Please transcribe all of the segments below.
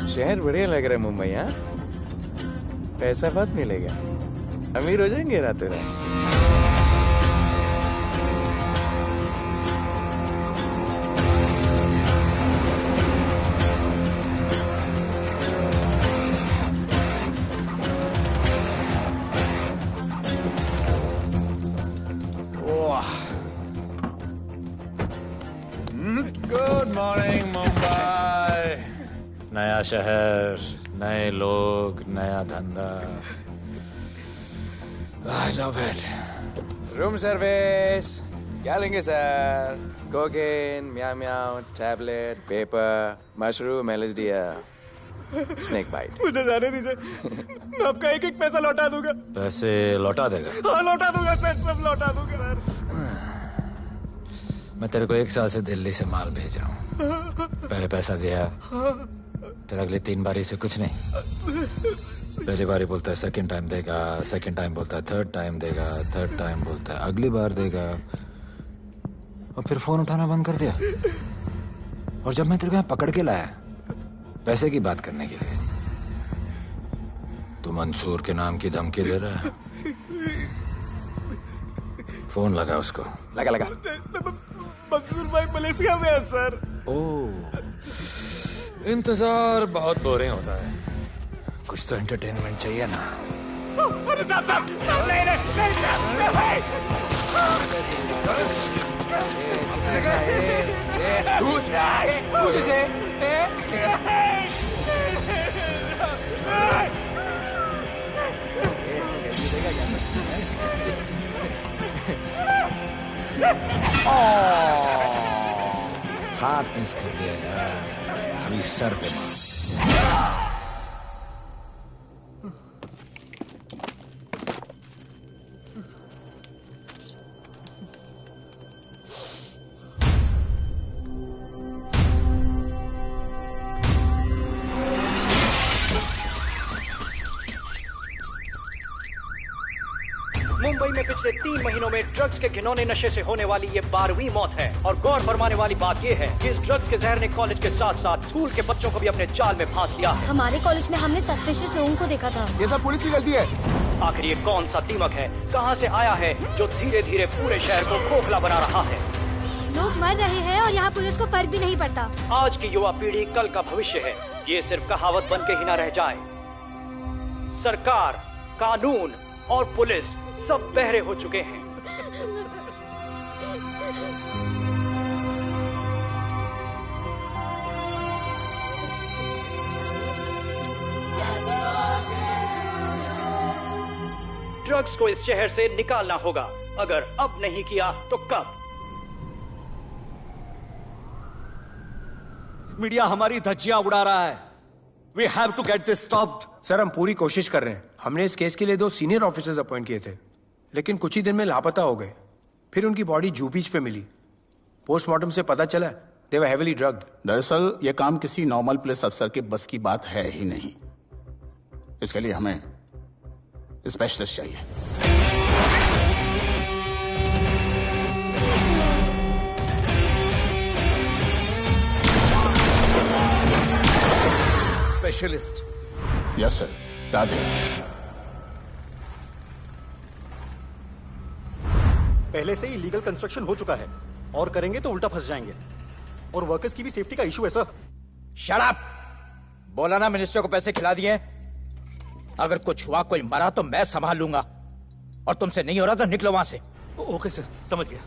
शहर बढ़िया लग रहा है मुंबई। हाँ, पैसा बहुत मिलेगा, अमीर हो जाएंगे रातों रात। Good morning Mumbai. नया शहर, नए लोग, नया धंधा। I love it. Room service क्या लेंगे sir? Cocaine, meow meow, tablet, paper, mushroom, LSD, snake bite. मुझे जाने दीजिए, मैं आपका एक एक पैसा लौटा दूंगा। पैसे लौटा देगा? हाँ लौटा दूंगा सर, सब लौटा दूंगा सर। मैं तेरे को 1 साल से दिल्ली से माल भेज रहा हूँ। पहले पैसा दिया, फिर अगली 3 बारी से कुछ नहीं। पहली बारी बोलता है सेकंड टाइम देगा, सेकंड टाइम बोलता है थर्ड टाइम देगा, थर्ड टाइम बोलता है अगली बार देगा, और फिर फोन उठाना बंद कर दिया। और जब मैं तेरे को यहाँ पकड़ के लाया पैसे की बात करने के लिए, तो मंसूर के नाम की धमकी दे रहा है। फोन लगा उसको। लगा लगा। मंसूर भाई मलेशिया में है सर। ओह, इंतजार बहुत बोरिंग होता है, कुछ तो एंटरटेनमेंट चाहिए ना। अरे साहब साहब साहब नहीं नहीं हाथ मिस कर दिया यार, अभी सर पे मार। मुंबई में पिछले 3 महीनों में ड्रग्स के घिनौने नशे से होने वाली ये 12वीं मौत है। और गौर फरमाने वाली बात ये है कि इस ड्रग्स के जहर ने कॉलेज के साथ साथ स्कूल के बच्चों को भी अपने जाल में फांस लिया है। हमारे कॉलेज में हमने सस्पिशियस लोगों को देखा था। ये सब पुलिस की गलती है। आखिर ये कौन सा दीमक है, कहां से आया है, जो धीरे धीरे पूरे शहर को खोखला बना रहा है? लोग मर रहे हैं और यहाँ पुलिस को फर्क भी नहीं पड़ता। आज की युवा पीढ़ी कल का भविष्य है, ये सिर्फ कहावत बन के ही ना रह जाए। सरकार, कानून और पुलिस सब बहरे हो चुके हैं। ड्रग्स को इस शहर से निकालना होगा। अगर अब नहीं किया तो कब? मीडिया हमारी धज्जियां उड़ा रहा है। We have to get this stopped. Sir हम पूरी कोशिश कर रहे हैं। हमने इस केस के लिए 2 सीनियर ऑफिसर्स अपॉइंट किए थे, लेकिन कुछ ही दिन में लापता हो गए। फिर उनकी बॉडी जू बीच पे मिली। पोस्टमार्टम से पता चला दे वर हेवीली ड्रग्ड। दरअसल यह काम किसी नॉर्मल पुलिस अफसर के बस की बात है ही नहीं। इसके लिए हमें स्पेशलिस्ट चाहिए। स्पेशलिस्ट? Yes sir. राधे। पहले से ही लीगल कंस्ट्रक्शन हो चुका है और करेंगे तो उल्टा फंस जाएंगे। और वर्कर्स की भी सेफ्टी का इशू है सर। Shut up! बोला ना मिनिस्टर को पैसे खिला दिए। अगर कुछ हुआ, कोई मरा तो मैं संभाल लूंगा। और तुमसे नहीं हो रहा तो निकलो वहां से। ओके सर, समझ गया।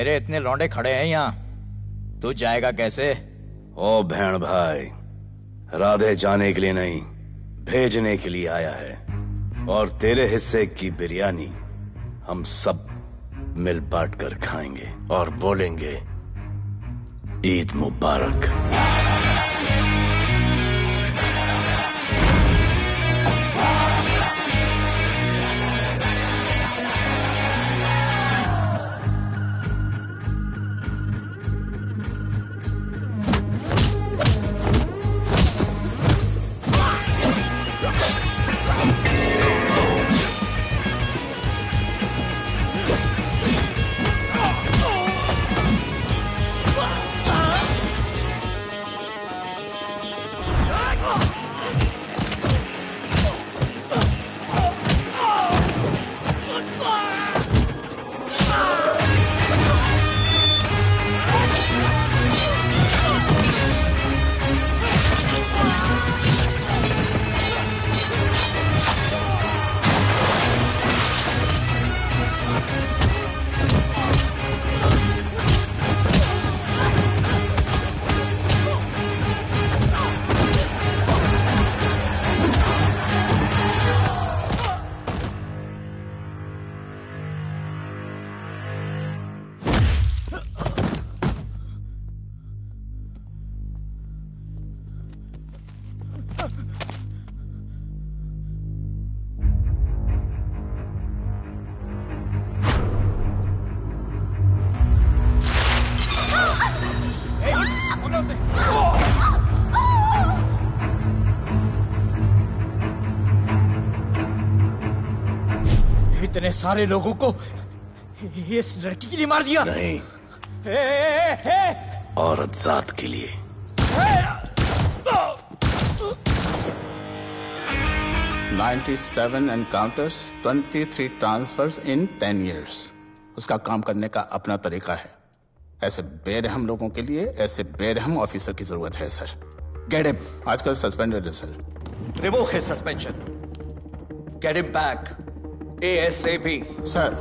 मेरे इतने लौंडे खड़े हैं यहाँ, तू जाएगा कैसे? ओ बहन भाई, राधे जाने के लिए नहीं, भेजने के लिए आया है। और तेरे हिस्से की बिरयानी हम सब मिल बांट कर खाएंगे और बोलेंगे ईद मुबारक। इतने सारे लोगों को इस लड़की के लिए मार दिया? नहीं, औरत जात के लिए। $97 encounters, 23 transfers in 10 years. उसका काम करने का अपना तरीका है। ऐसे बेरहम लोगों के लिए ऐसे बेरहम ऑफिसर की जरूरत है सर। Get him. आजकल सस्पेंडेड है sir. Revoke his suspension. Get him back. ASAP. Sir.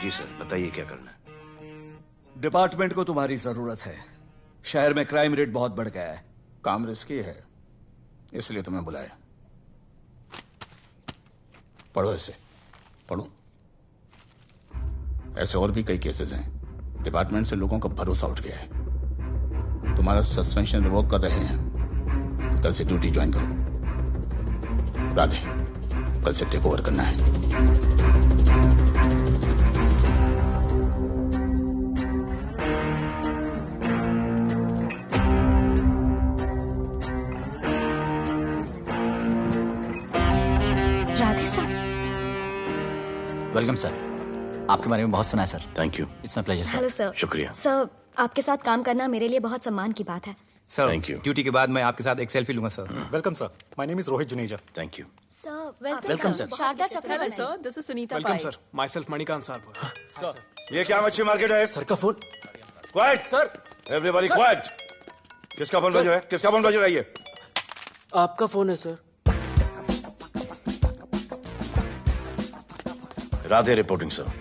जी सर, बताइए क्या करना है। डिपार्टमेंट को तुम्हारी जरूरत है। शहर में क्राइम रेट बहुत बढ़ गया है। काम रिस्की है, इसलिए तुम्हें बुलाया। पढ़ो इसे, पढ़ो। ऐसे और भी कई केसेस हैं। डिपार्टमेंट से लोगों का भरोसा उठ गया है। तुम्हारा सस्पेंशन रिवोक कर रहे हैं। कल से ड्यूटी ज्वाइन करो। राधे, कल से टेक ओवर करना है। राधे सर। Welcome sir. आपके बारे में बहुत सुना है sir. Thank you. It's my pleasure sir. Hello sir. शुक्रिया सर, आपके साथ काम करना मेरे लिए बहुत सम्मान की बात है। Sir, Thank you. ड्यूटी के बाद मैं आपके साथ एक सेल्फी लूंगा sir. Welcome sir, my name is Rohit Juneja. Thank you. Sir, welcome sir. Sharda Chakraborty sir, this is Sunita welcome Pai. Sir, myself Manikant साहब। सर, ये क्या मच्छी मार्केट है? सर का phone. Quiet sir, everybody quiet. किसका फोन बज रहा है? किसका फोन बज रहा है? ये आपका फोन है सर। Radhe reporting sir.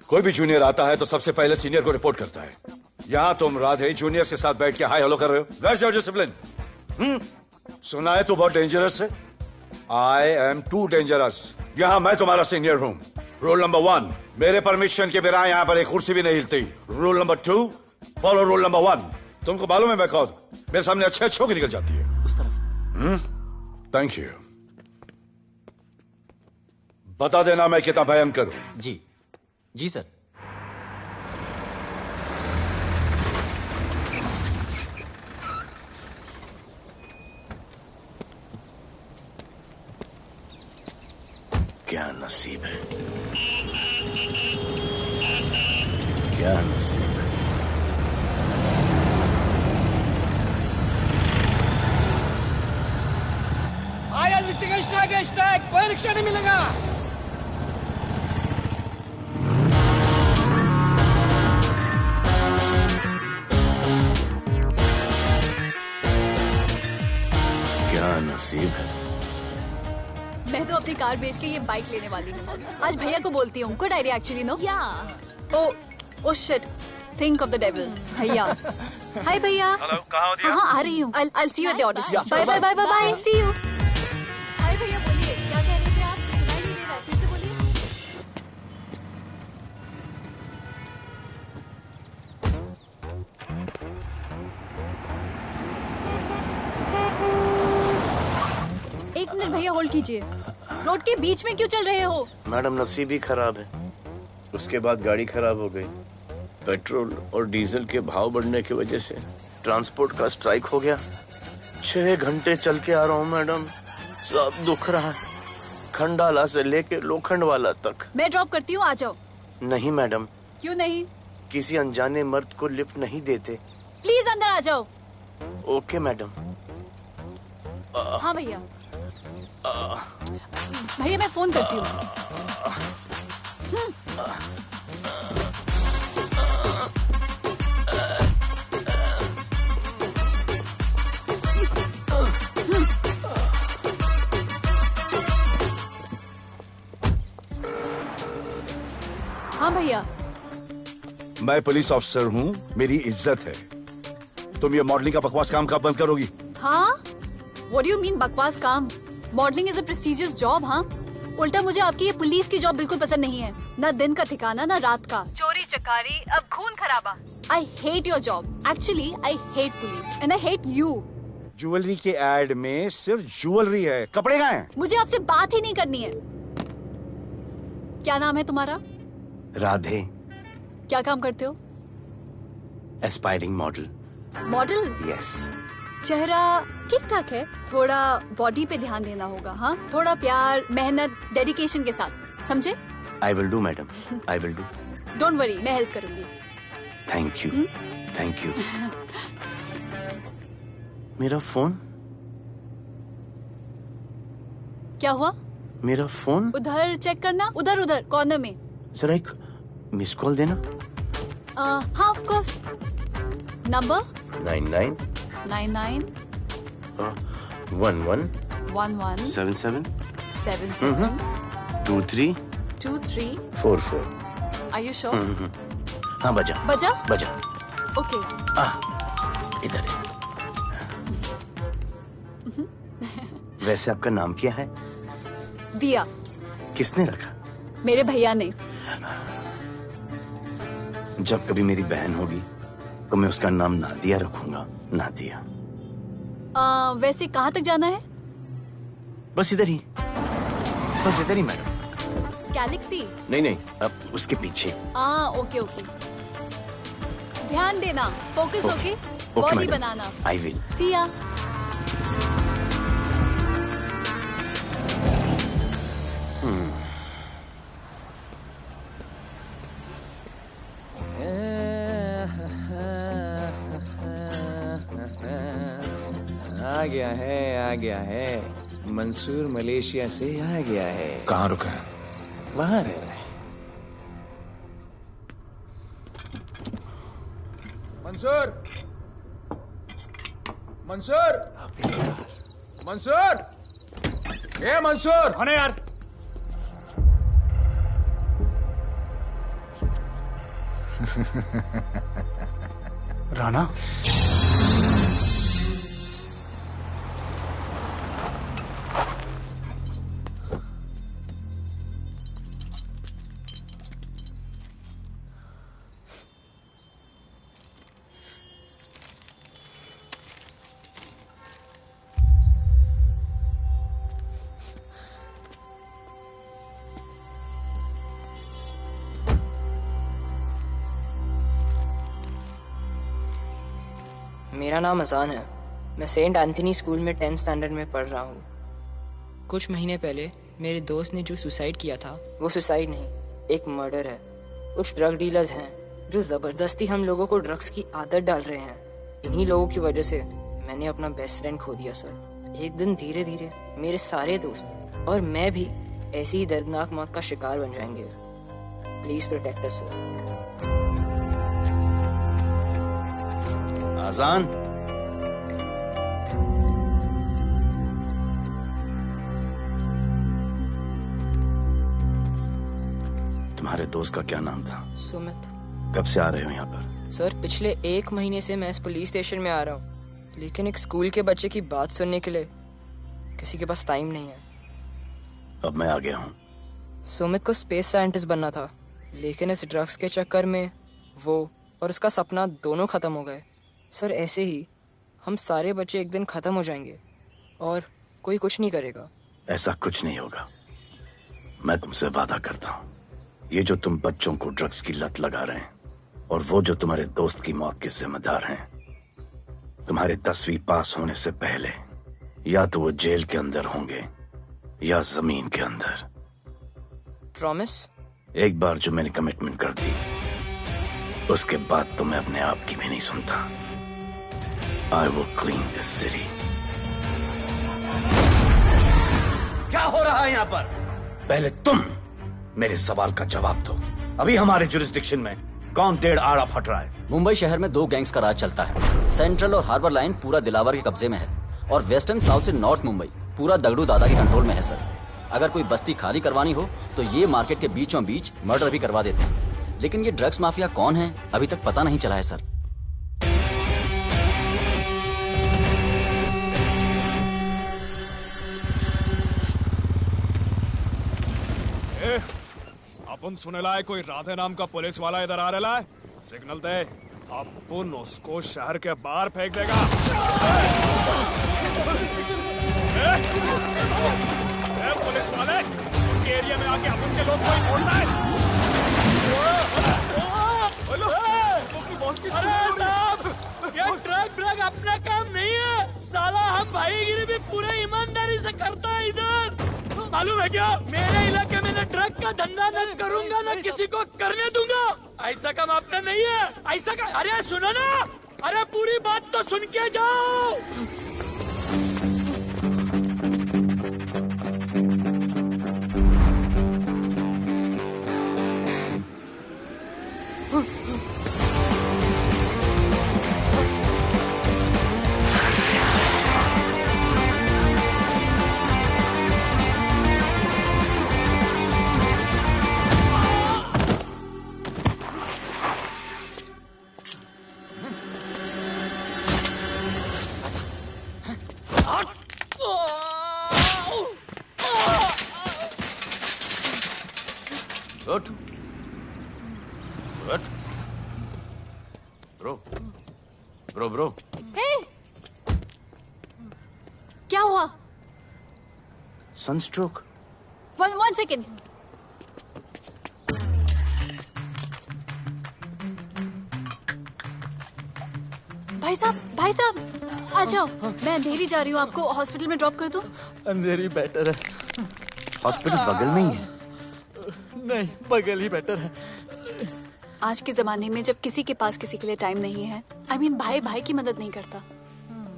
कोई भी जूनियर आता है तो सबसे पहले सीनियर को रिपोर्ट करता है। यहाँ तुम राधे जूनियर्स के साथ बैठ के हाई हेलो कर रहे हो। Where's your discipline? सुना है तू बहुत डेंजरस है। I am too dangerous. यहाँ मैं तुम्हारा सीनियर हूँ। रूल नंबर 1, मेरे परमिशन के बिना यहाँ पर एक कुर्सी भी नहीं हिलती। Rule number 2, follow rule number 1। तुमको मालूम है मैं कौन? मेरे सामने अच्छे अच्छों की निकल जाती है। उस तरफ। Thank you. बता देना मैं कितना भयंकर हूं। जी जी सर। क्या नसीब है, क्या नसीब है। आया रिक्शा का स्ट्राइक, कोई रिक्शा नहीं मिलेगा। क्या नसीब है, अपनी कार बेच के ये बाइक लेने वाली हूँ। आज भैया को बोलती हूँ। Good idea actually, no? Oh shit, think of the devil. भैया, हाय भैया। हेलो, कहाँ हो दिया? हाँ, आ रही हूँ। I'll see you at the audition. Bye bye bye bye bye. See you. हाय भैया, बोलिए क्या कह रहे थे आप? सुनाई नहीं दे रहा, फिर से बोलिए। एक मिनट भैया, होल्ड कीजिए। रोड के बीच में क्यों चल रहे हो? मैडम, नसीब ही खराब है। उसके बाद गाड़ी खराब हो गई। पेट्रोल और डीजल के भाव बढ़ने की वजह से ट्रांसपोर्ट का स्ट्राइक हो गया। 6 घंटे चल के आ रहा हूँ मैडम, सब दुख रहा है, खंडाला से लेके लोखंडवाला तक। मैं ड्रॉप करती हूँ, आ जाओ। नहीं मैडम। क्यों नहीं? किसी अनजाने मर्द को लिफ्ट नहीं देते। प्लीज अंदर आ जाओ। Okay madam. हाँ भैया। भैया मैं फोन करती हूँ। हाँ भैया। मैं पुलिस ऑफिसर हूँ, मेरी इज्जत है। तुम ये मॉडलिंग का बकवास काम कब बंद करोगी? हाँ? What do you mean बकवास काम? Modelling is a prestigious job. हाँ, उल्टा मुझे आपकी ये पुलिस की जॉब बिल्कुल पसंद नहीं है। ना दिन का ठिकाना, ना रात का। चोरी चकारी, अब खून खराबा। I hate your job. Actually, I hate police and I hate you. Jewellery के एड में सिर्फ ज्वेलरी है, कपड़े कहाँ हैं? मुझे आपसे बात ही नहीं करनी है। क्या नाम है तुम्हारा? राधे। क्या काम करते हो? Aspiring model. मॉडल? यस। चेहरा ठीक ठाक है, थोड़ा बॉडी पे ध्यान देना होगा। हाँ, थोड़ा प्यार, मेहनत, डेडिकेशन के साथ, समझे? I will do madam, I will do. Don't worry, मैं हेल्प करूंगी। Thank you, thank you. मेरा फोन? क्या हुआ? मेरा फोन? उधर चेक करना, उधर उधर कॉर्नर में। जरा एक मिस कॉल देना। हाँ of course. Number 99 99 11 11 77 77 23 23 44। Are you sure? हाँ बजा बजा? बजा। ओके। इधर है। वैसे आपका नाम क्या है? दिया। किसने रखा? मेरे भैया ने। जब कभी मेरी बहन होगी तो मैं उसका नाम नादिया रखूंगा। नादिया। वैसे कहाँ तक जाना है? बस इधर ही, बस इधर ही मैडम। गैलेक्सी? नहीं नहीं, अब उसके पीछे। Okay okay. ध्यान देना, फोकस ओके। बॉडी बनाना। I will. See ya. आ गया है। मंसूर मलेशिया से आ गया है। कहाँ रुका है? वहां रह रहा है। मंसूर, मंसूर, मंसूर, ये मंसूर। हाँ यार। राणा, मेरा नाम अजान है। मैं सेंट एंथनी स्कूल में 10th स्टैंडर्ड में पढ़ रहा हूँ। कुछ महीने पहले मेरे दोस्त ने जो सुसाइड किया था, वो सुसाइड नहीं, एक मर्डर है। कुछ ड्रग डीलर्स हैं जो ज़बरदस्ती हम लोगों को ड्रग्स की आदत डाल रहे हैं। इन्हीं लोगों की वजह से मैंने अपना बेस्ट फ्रेंड खो दिया सर। एक दिन धीरे धीरे मेरे सारे दोस्त और मैं भी ऐसी ही दर्दनाक मौत का शिकार बन जाएंगे। Please protect us sir. Azaan, तुम्हारे दोस्त का क्या नाम था? सुमित। कब से आ रहे हो यहाँ पर? सर पिछले 1 महीने से मैं इस पुलिस स्टेशन में आ रहा हूँ, लेकिन एक स्कूल के बच्चे की बात सुनने के लिए किसी के पास टाइम नहीं है। अब मैं आ गया हूँ। सुमित को स्पेस साइंटिस्ट बनना था, लेकिन इस ड्रग्स के चक्कर में वो और उसका सपना दोनों खत्म हो गए। सर ऐसे ही हम सारे बच्चे एक दिन खत्म हो जाएंगे और कोई कुछ नहीं करेगा। ऐसा कुछ नहीं होगा, मैं तुमसे वादा करता हूँ। ये जो तुम बच्चों को ड्रग्स की लत लगा रहे हैं और वो जो तुम्हारे दोस्त की मौत के जिम्मेदार हैं, तुम्हारे 10वीं पास होने से पहले या तो वो जेल के अंदर होंगे या जमीन के अंदर। प्रॉमिस? एक बार जो मैंने कमिटमेंट कर दी, उसके बाद तो मैं अपने आप की भी नहीं सुनता। I will clean this city. क्या हो रहा है यहाँ पर? पहले तुम मेरे सवाल का जवाब दो। अभी हमारे जुरिस्डिक्शन में कौन डेढ़ आड़ा फट रहा है? मुंबई शहर में 2 गैंग्स का राज चलता है। सेंट्रल और हार्बर लाइन पूरा दिलावर के कब्जे में है और वेस्टर्न साउथ से नॉर्थ मुंबई पूरा दगड़ू दादा के कंट्रोल में है सर। अगर कोई बस्ती खाली करवानी हो तो ये मार्केट के बीचों बीच मर्डर भी करवा देते हैं। लेकिन ये ड्रग्स माफिया कौन है अभी तक पता नहीं चला है सर। अपन सुनेला है कोई राधे नाम का पुलिस वाला इधर आ रहा है। सिग्नल दे, अपन उसको शहर के बाहर फेंक देगा। पुलिस वाले उनके एरिया में आके अपन के लोग कोई बोलता है। अरे साहब, ये ड्रग अपना काम नहीं है। साला हम भाईगिरी भी पूरे ईमानदारी से करता है इधर। मालूम है क्या, मेरे इलाके में न ड्रग का धंधा न करूंगा न किसी को करने दूंगा। ऐसा काम अपना नहीं है। ऐसा का, अरे सुनो ना, अरे पूरी बात तो सुन के जाओ। ब्रो क्या हुआ? सनस्ट्रोक। One second. भाई साहब आ जाओ। मैं अंधेरी जा रही हूँ, आपको हॉस्पिटल में ड्रॉप कर दूं? अंधेरी बेटर है। हॉस्पिटल बगल में ही है? नहीं, बगल ही बेटर है। आज के जमाने में जब किसी के पास किसी के लिए टाइम नहीं है, भाई भाई की मदद नहीं करता,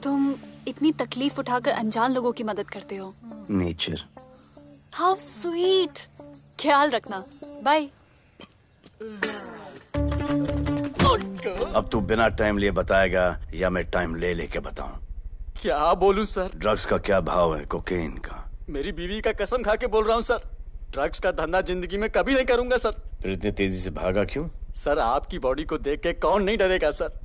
तुम इतनी तकलीफ उठाकर अनजान लोगों की मदद करते हो। नेचर। How sweet. ख्याल रखना, बाय। अब तू बिना टाइम लिए बताएगा या मैं टाइम ले लेके बताऊं? क्या बोलूं सर? ड्रग्स का क्या भाव है कोकेन का? मेरी बीवी का कसम खा के बोल रहा हूं सर, ड्रग्स का धंधा जिंदगी में कभी नहीं करूंगा सर। फिर इतनी तेजी से भागा क्यों? सर आपकी बॉडी को देख के कौन नहीं डरेगा सर।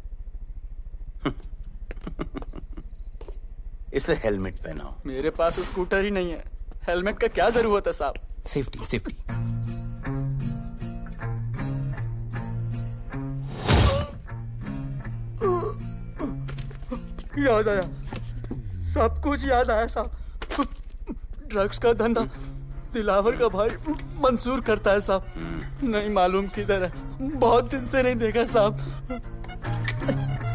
इसे हेलमेट पहनाओ। मेरे पास स्कूटर ही नहीं है, हेलमेट का क्या जरूरत है साहब? Safety safety. याद आया, सब कुछ याद आया साहब। ड्रग्स का धंधा दिलावर का भाई मंसूर करता है साहब। नहीं मालूम किधर है, बहुत दिन से नहीं देखा साहब।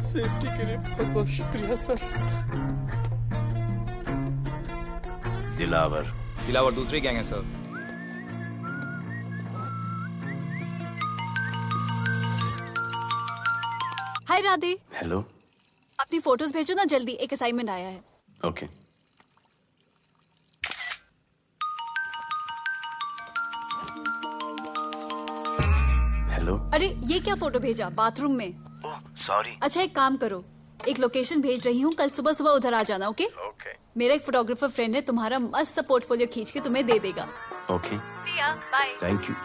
सेफ्टी के लिए बहुत बहुत शुक्रिया सर। दिलावर दूसरी गैंग है सर। हाय राधे। हेलो। अपनी फोटोज भेजो ना जल्दी, एक असाइनमेंट आया है। ओके। हेलो। अरे ये क्या फोटो भेजा, बाथरूम में? सॉरी। अच्छा एक काम करो, एक लोकेशन भेज रही हूँ, कल सुबह सुबह उधर आ जाना। ओके? मेरा एक फोटोग्राफर फ्रेंड है, तुम्हारा मस्त सा पोर्टफोलियो खींच के तुम्हें दे देगा। Okay. Bye. Thank you.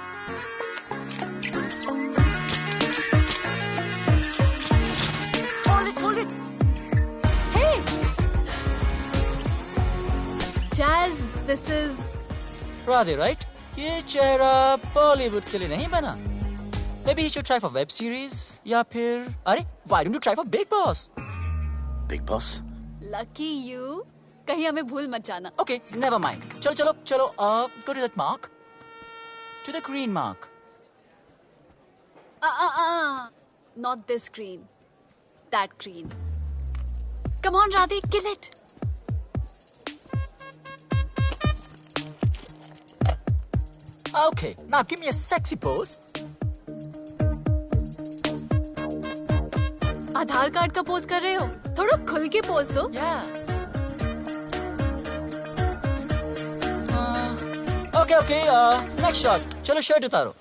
This is Radhe, right? ये चेहरा बॉलीवुड के लिए नहीं बना। Maybe you should try for web series या फिर अरे why don't you try for Big Boss? Big Boss? Lucky you, कहीं हमें भूल मत जाना। Okay, never mind. चलो चलो चलो, go to that mark, to the green mark. Not this green, that green. Come on, Radhe, kill it. Okay, now give me a sexy pose. Aadhaar card का pose कर रहे हो? थोड़ा खुल के पोज दो। Okay, next shot. चलो shirt उतारो।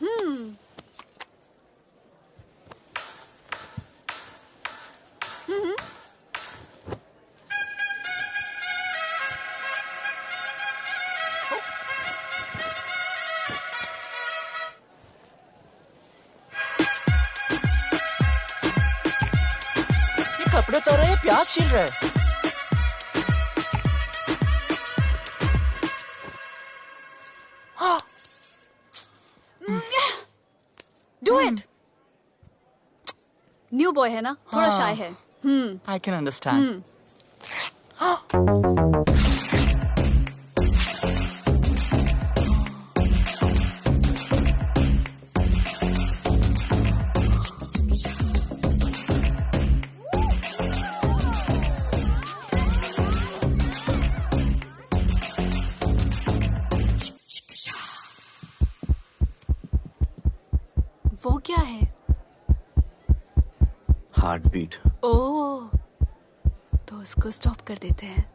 कपड़े तो रहे, प्याज छिल रहे। Do it. न्यू बॉय है ना, थोड़ा शाय है। I can understand. वो क्या है? Heart beat. ओह, तो उसको स्टॉप कर देते हैं।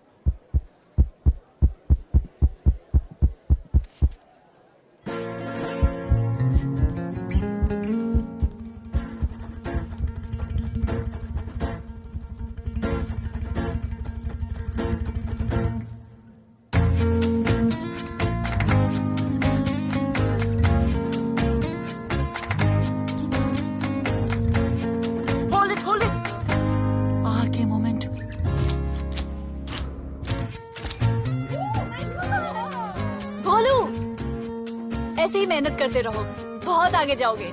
ऐसे ही मेहनत करते रहो, बहुत आगे जाओगे।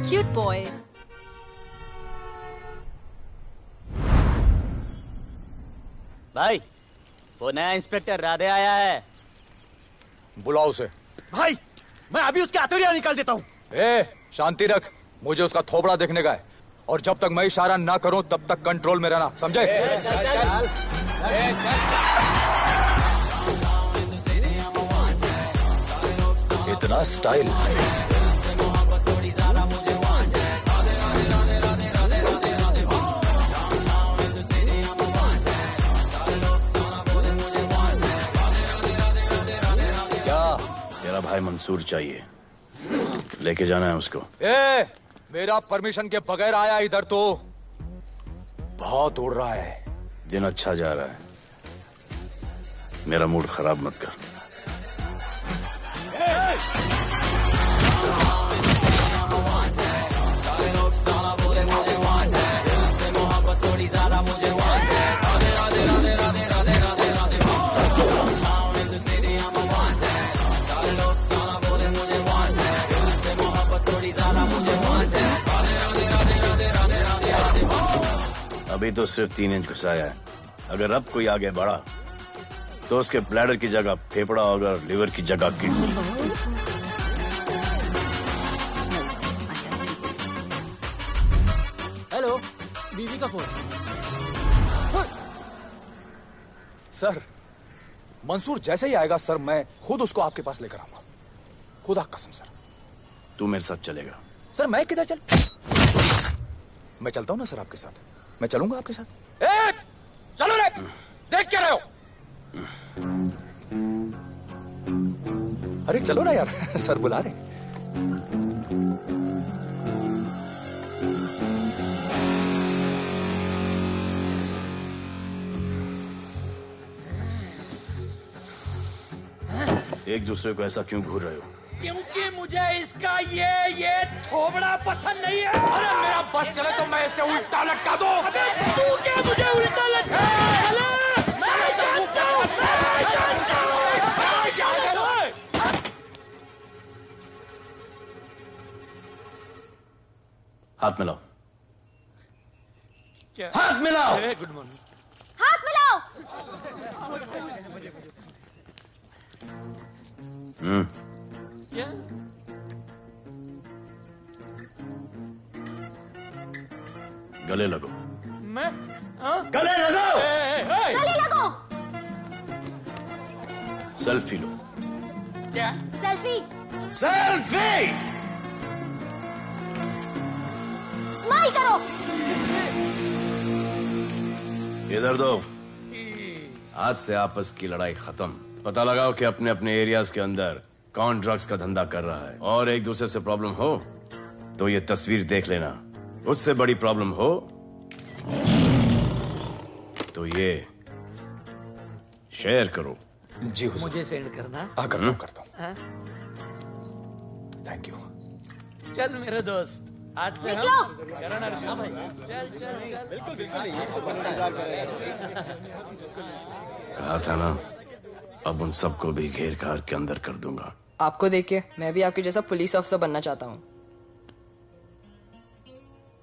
Cute boy. भाई, वो नया इंस्पेक्टर राधे आया है। बुलाओ उसे। भाई, मैं अभी उसके हथेलियां निकाल देता हूँ। शांति रख, मुझे उसका थोबड़ा देखने का है, और जब तक मैं इशारा ना करूं तब तक कंट्रोल में रहना, समझे? इतना स्टाइल। क्या? तेरा भाई मंसूर चाहिए, लेके जाना है उसको। मेरा परमिशन के बगैर आया इधर तो बहुत उड़ रहा है। दिन अच्छा जा रहा है, मेरा मूड खराब मत कर। अभी तो सिर्फ 3 इंच घुसाया है, अगर अब कोई आगे बढ़ा तो उसके ब्लैडर की जगह फेफड़ा होगा, लिवर की जगह किडनी। हेलो, बीवी का फोन। सर, मंसूर जैसे ही आएगा सर, मैं खुद उसको आपके पास लेकर आऊंगा, खुदा कसम सर। तू मेरे साथ चलेगा? सर मैं किधर चल? मैं चलता हूं ना सर आपके साथ, मैं चलूंगा आपके साथ। चलो रे, देख क्या रहे हो? अरे चलो ना यार, सर बुला रहे। एक दूसरे को ऐसा क्यों घूर रहे हो? क्योंकि मुझे इसका ये थोबड़ा पसंद नहीं है। अरे मेरा बस चले तो मैं इसे उल्टा लटका दूं। अबे तू क्या मुझे उल्टा लटका? हाथ मिलाओ। क्या? हाथ मिलाओ। Good morning. हाथ मिलाओ। क्या? गले लगो। मैं हाँ? गले लगाओ। गले लगो। सेल्फी लो। क्या? सेल्फी। सेल्फी। स्माइल करो। इधर दो। आज से आपस की लड़ाई खत्म। पता लगाओ कि अपने अपने एरियाज के अंदर कौन ड्रग्स का धंधा कर रहा है, और एक दूसरे से प्रॉब्लम हो तो ये तस्वीर देख लेना। उससे बड़ी प्रॉब्लम हो तो ये शेयर करो। जी हुजूर। मुझे सेंड करना। करता हूँ। हाँ? Thank you. चल मेरे दोस्त, आज से निकलो। हम करण अर्जुन भाई। चल चल चल। बिल्कुल बिल्कुल। कहा था ना, अब उन सबको भी घेर घार के अंदर कर दूंगा। आपको देख के मैं भी आपके जैसा पुलिस ऑफिसर बनना चाहता हूँ।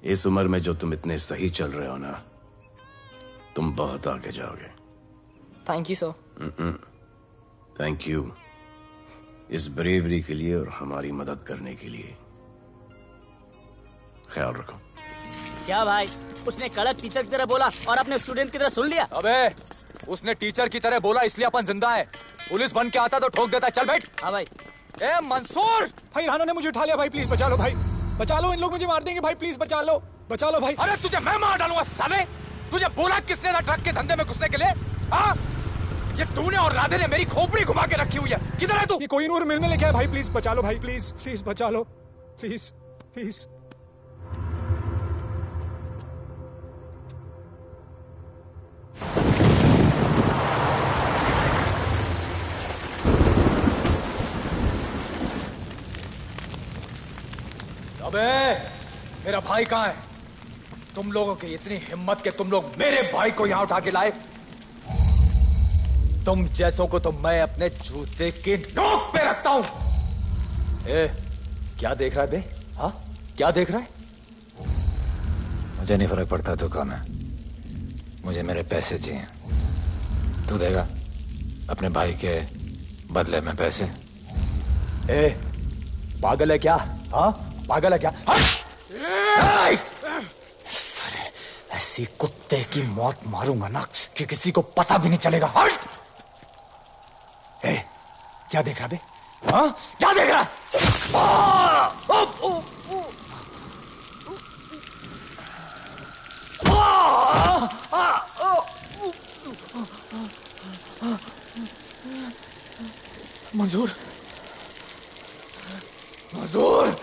इस उम्र में जो तुम इतने सही चल रहे हो ना, तुम बहुत आगे जाओगे। Thank you sir. Thank you इस ब्रेवरी के लिए और हमारी मदद करने के लिए। ख्याल रखो। क्या भाई, उसने कड़क टीचर की तरह बोला और अपने स्टूडेंट की तरह सुन लिया? अबे उसने टीचर की तरह बोला इसलिए अपन जिंदा है। पुलिस बन के आता तो ठोक देता। चल बैठ। हाँ भाई। ए मंसूर, भाई राना ने मुझे उठा लिया। भाई प्लीज बचा लो, भाई बचा लो, इन लोग मुझे मार देंगे। भाई प्लीज बचा लो भाई। अरे तुझे मैं मार डालूंगा साले। तुझे बोला किसने था ट्रक के धंधे में घुसने के लिए? हाँ, ये तूने और राधे ने मेरी खोपड़ी घुमा के रखी हुई है। किधर है तू? ये कोई नूर मिल में लेके आया। भाई प्लीज बचा लो, भाई प्लीज प्लीज बचा लो, प्लीज प्लीज। अबे मेरा भाई कहाँ है? तुम लोगों की इतनी हिम्मत कि तुम लोग मेरे भाई को यहाँ उठा के लाए। तुम जैसों को तो मैं अपने जूते के नोक पे रखता हूं। ए, क्या देख रहा है बे? हाँ, क्या देख रहा है? मुझे नहीं फर्क पड़ता तू कौन है। मुझे मेरे पैसे चाहिए। तू देगा अपने भाई के बदले में पैसे? ए, पागल है क्या? हाँ, पागल है क्या? साले, ऐसी कुत्ते की मौत मारूंगा ना कि किसी को पता भी नहीं चलेगा। ए, क्या देख रहा बे? हाँ, क्या देख रहा? मंजूर, मंजूर।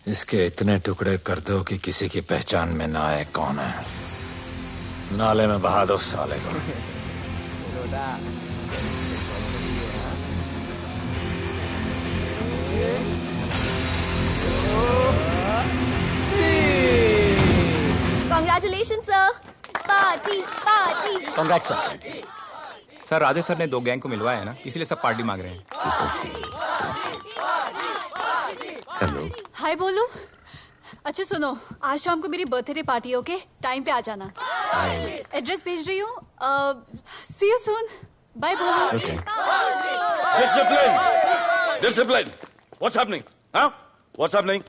इसके इतने टुकड़े कर दो कि किसी की पहचान में ना आए कौन है। नाले में बहा दो साले को। Congratulations, sir. Party party. Congrats sir. Sir Radhe sir ने 2 गैंग को मिलवाया है ना, इसीलिए सब पार्टी मांग रहे हैं। हेलो। हाय बोलू। अच्छा सुनो, आज शाम को मेरी बर्थडे पार्टी, ओके? टाइम पे आ जाना। एड्रेस भेज रही हूँ। सी यू सून। बाय बोलू। Okay. Discipline! Discipline! What's happening? Huh? What's happening?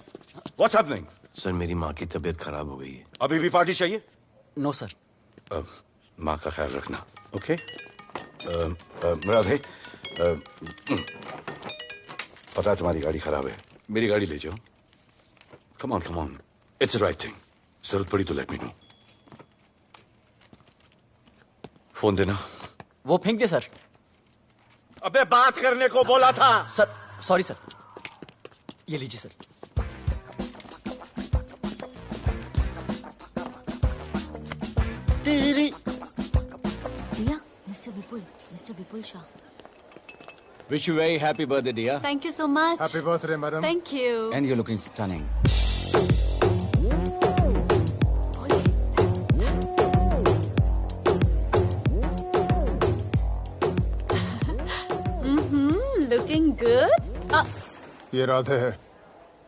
What's happening? Sir मेरी माँ की तबीयत खराब हो गई है। अभी भी पार्टी चाहिए? No sir. माँ का ख्याल रखना, ओके? राधे, पता है तुम्हारी गाड़ी खराब है, मेरी गाड़ी ले जाओ। Come on, it's the right thing. जरूरत पड़ी तो लेट मी नो। फोन देना। वो फेंक दे सर। अबे बात करने को बोला था। Sir sorry sir. ये लीजिए sir. Riya, mister Vipul Shah. Wish you very happy birthday, dear. Thank you so much. Happy birthday, madam. Thank you. And you're looking stunning. Looking good. ये राधे है,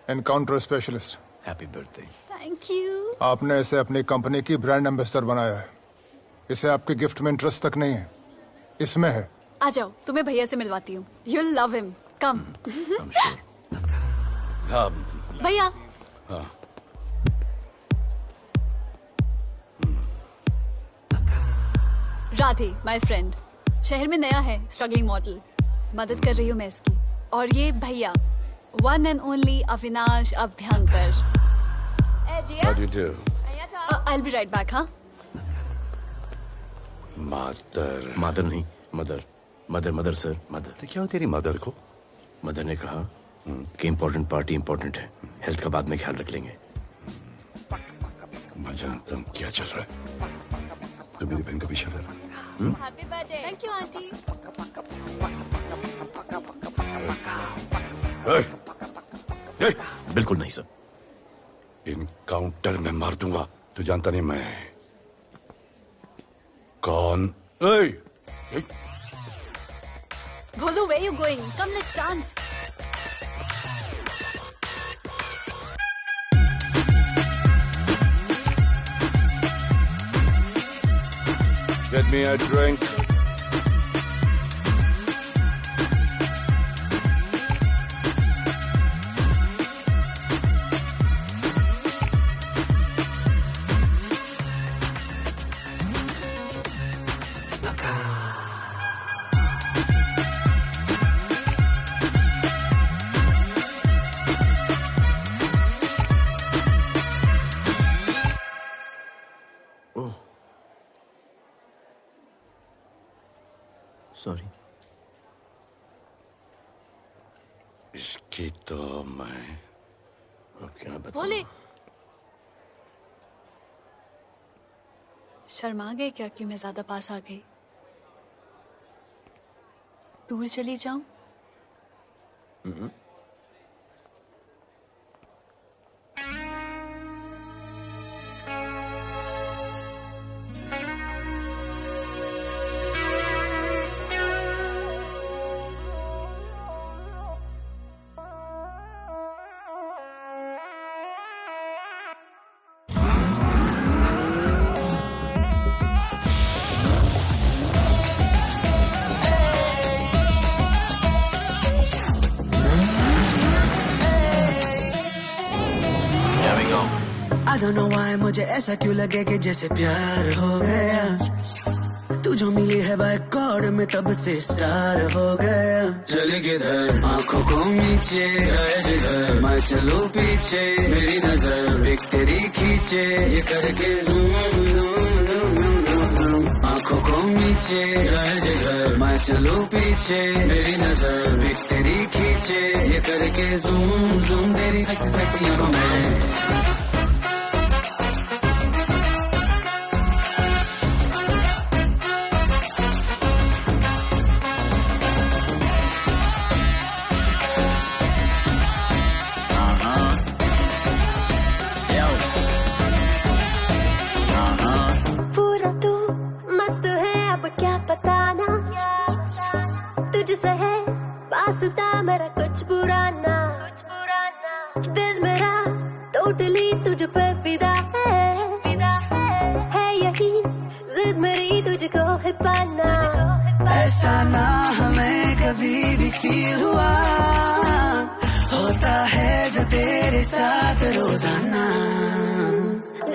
encounter specialist. Happy birthday. Thank you. आपने इसे अपनी company की brand ambassador बनाया है। इसे आपके गिफ्ट में इंटरेस्ट तक नहीं है, इसमें है। आ जाओ, तुम्हें भैया से मिलवाती हूँ। You'll love him. Come. भैया। Radhe, my friend. शहर में नया है, स्ट्रगलिंग मॉडल। मदद कर रही हूँ मैं इसकी। और ये भैया, one and only Avinash Abhyankar. How do you do? I'll be right back, हाँ? मदर नहीं, मदर सर, मदर। तो क्या हो तेरी मदर को? मदर ने कहा कि इम्पोर्टेंट पार्टी इम्पोर्टेंट है, हेल्थ का बाद में ख्याल रख लेंगे। मैं जानता हूँ क्या चल रहा है। तो मेरी बहन का पीछा कर। Happy birthday. Thank you, auntie. बिल्कुल नहीं सर। इनकाउंटर में मार दूंगा। तू जानता नहीं मैं कौन? Bholu, where you going? Come, let's dance. Get me a drink. Sorry. इसकी तो मैं अब क्या बताऊं? बोले। शर्मा गए क्या कि मैं ज्यादा पास आ गई? दूर चली जाऊं? I don't know why मुझे ऐसा क्यों लगे कि जैसे प्यार हो गया। तू जो मिली है बाय गॉड में तब से स्टार हो गया। चले किधर आंखों को नीचे गए जिधर मैं चलूं पीछे मेरी नजर एक तेरी खींचे ये करके zoom zoom zoom zoom zoom zoom. आंखों को नीचे गए जिधर मैं चलूं पीछे मेरी नजर एक तेरी खींचे ये करके ज़ूम ज़ूम तेरी सेक्सी सेक्सी आंखों में। मेरा कुछ बुरा ना दिल मेरा टोटली तुझ पे फिदा है यही जिद मेरी तुझको है पाना। ऐसा ना हमें कभी भी फील हुआ होता है जो तेरे साथ रोजाना।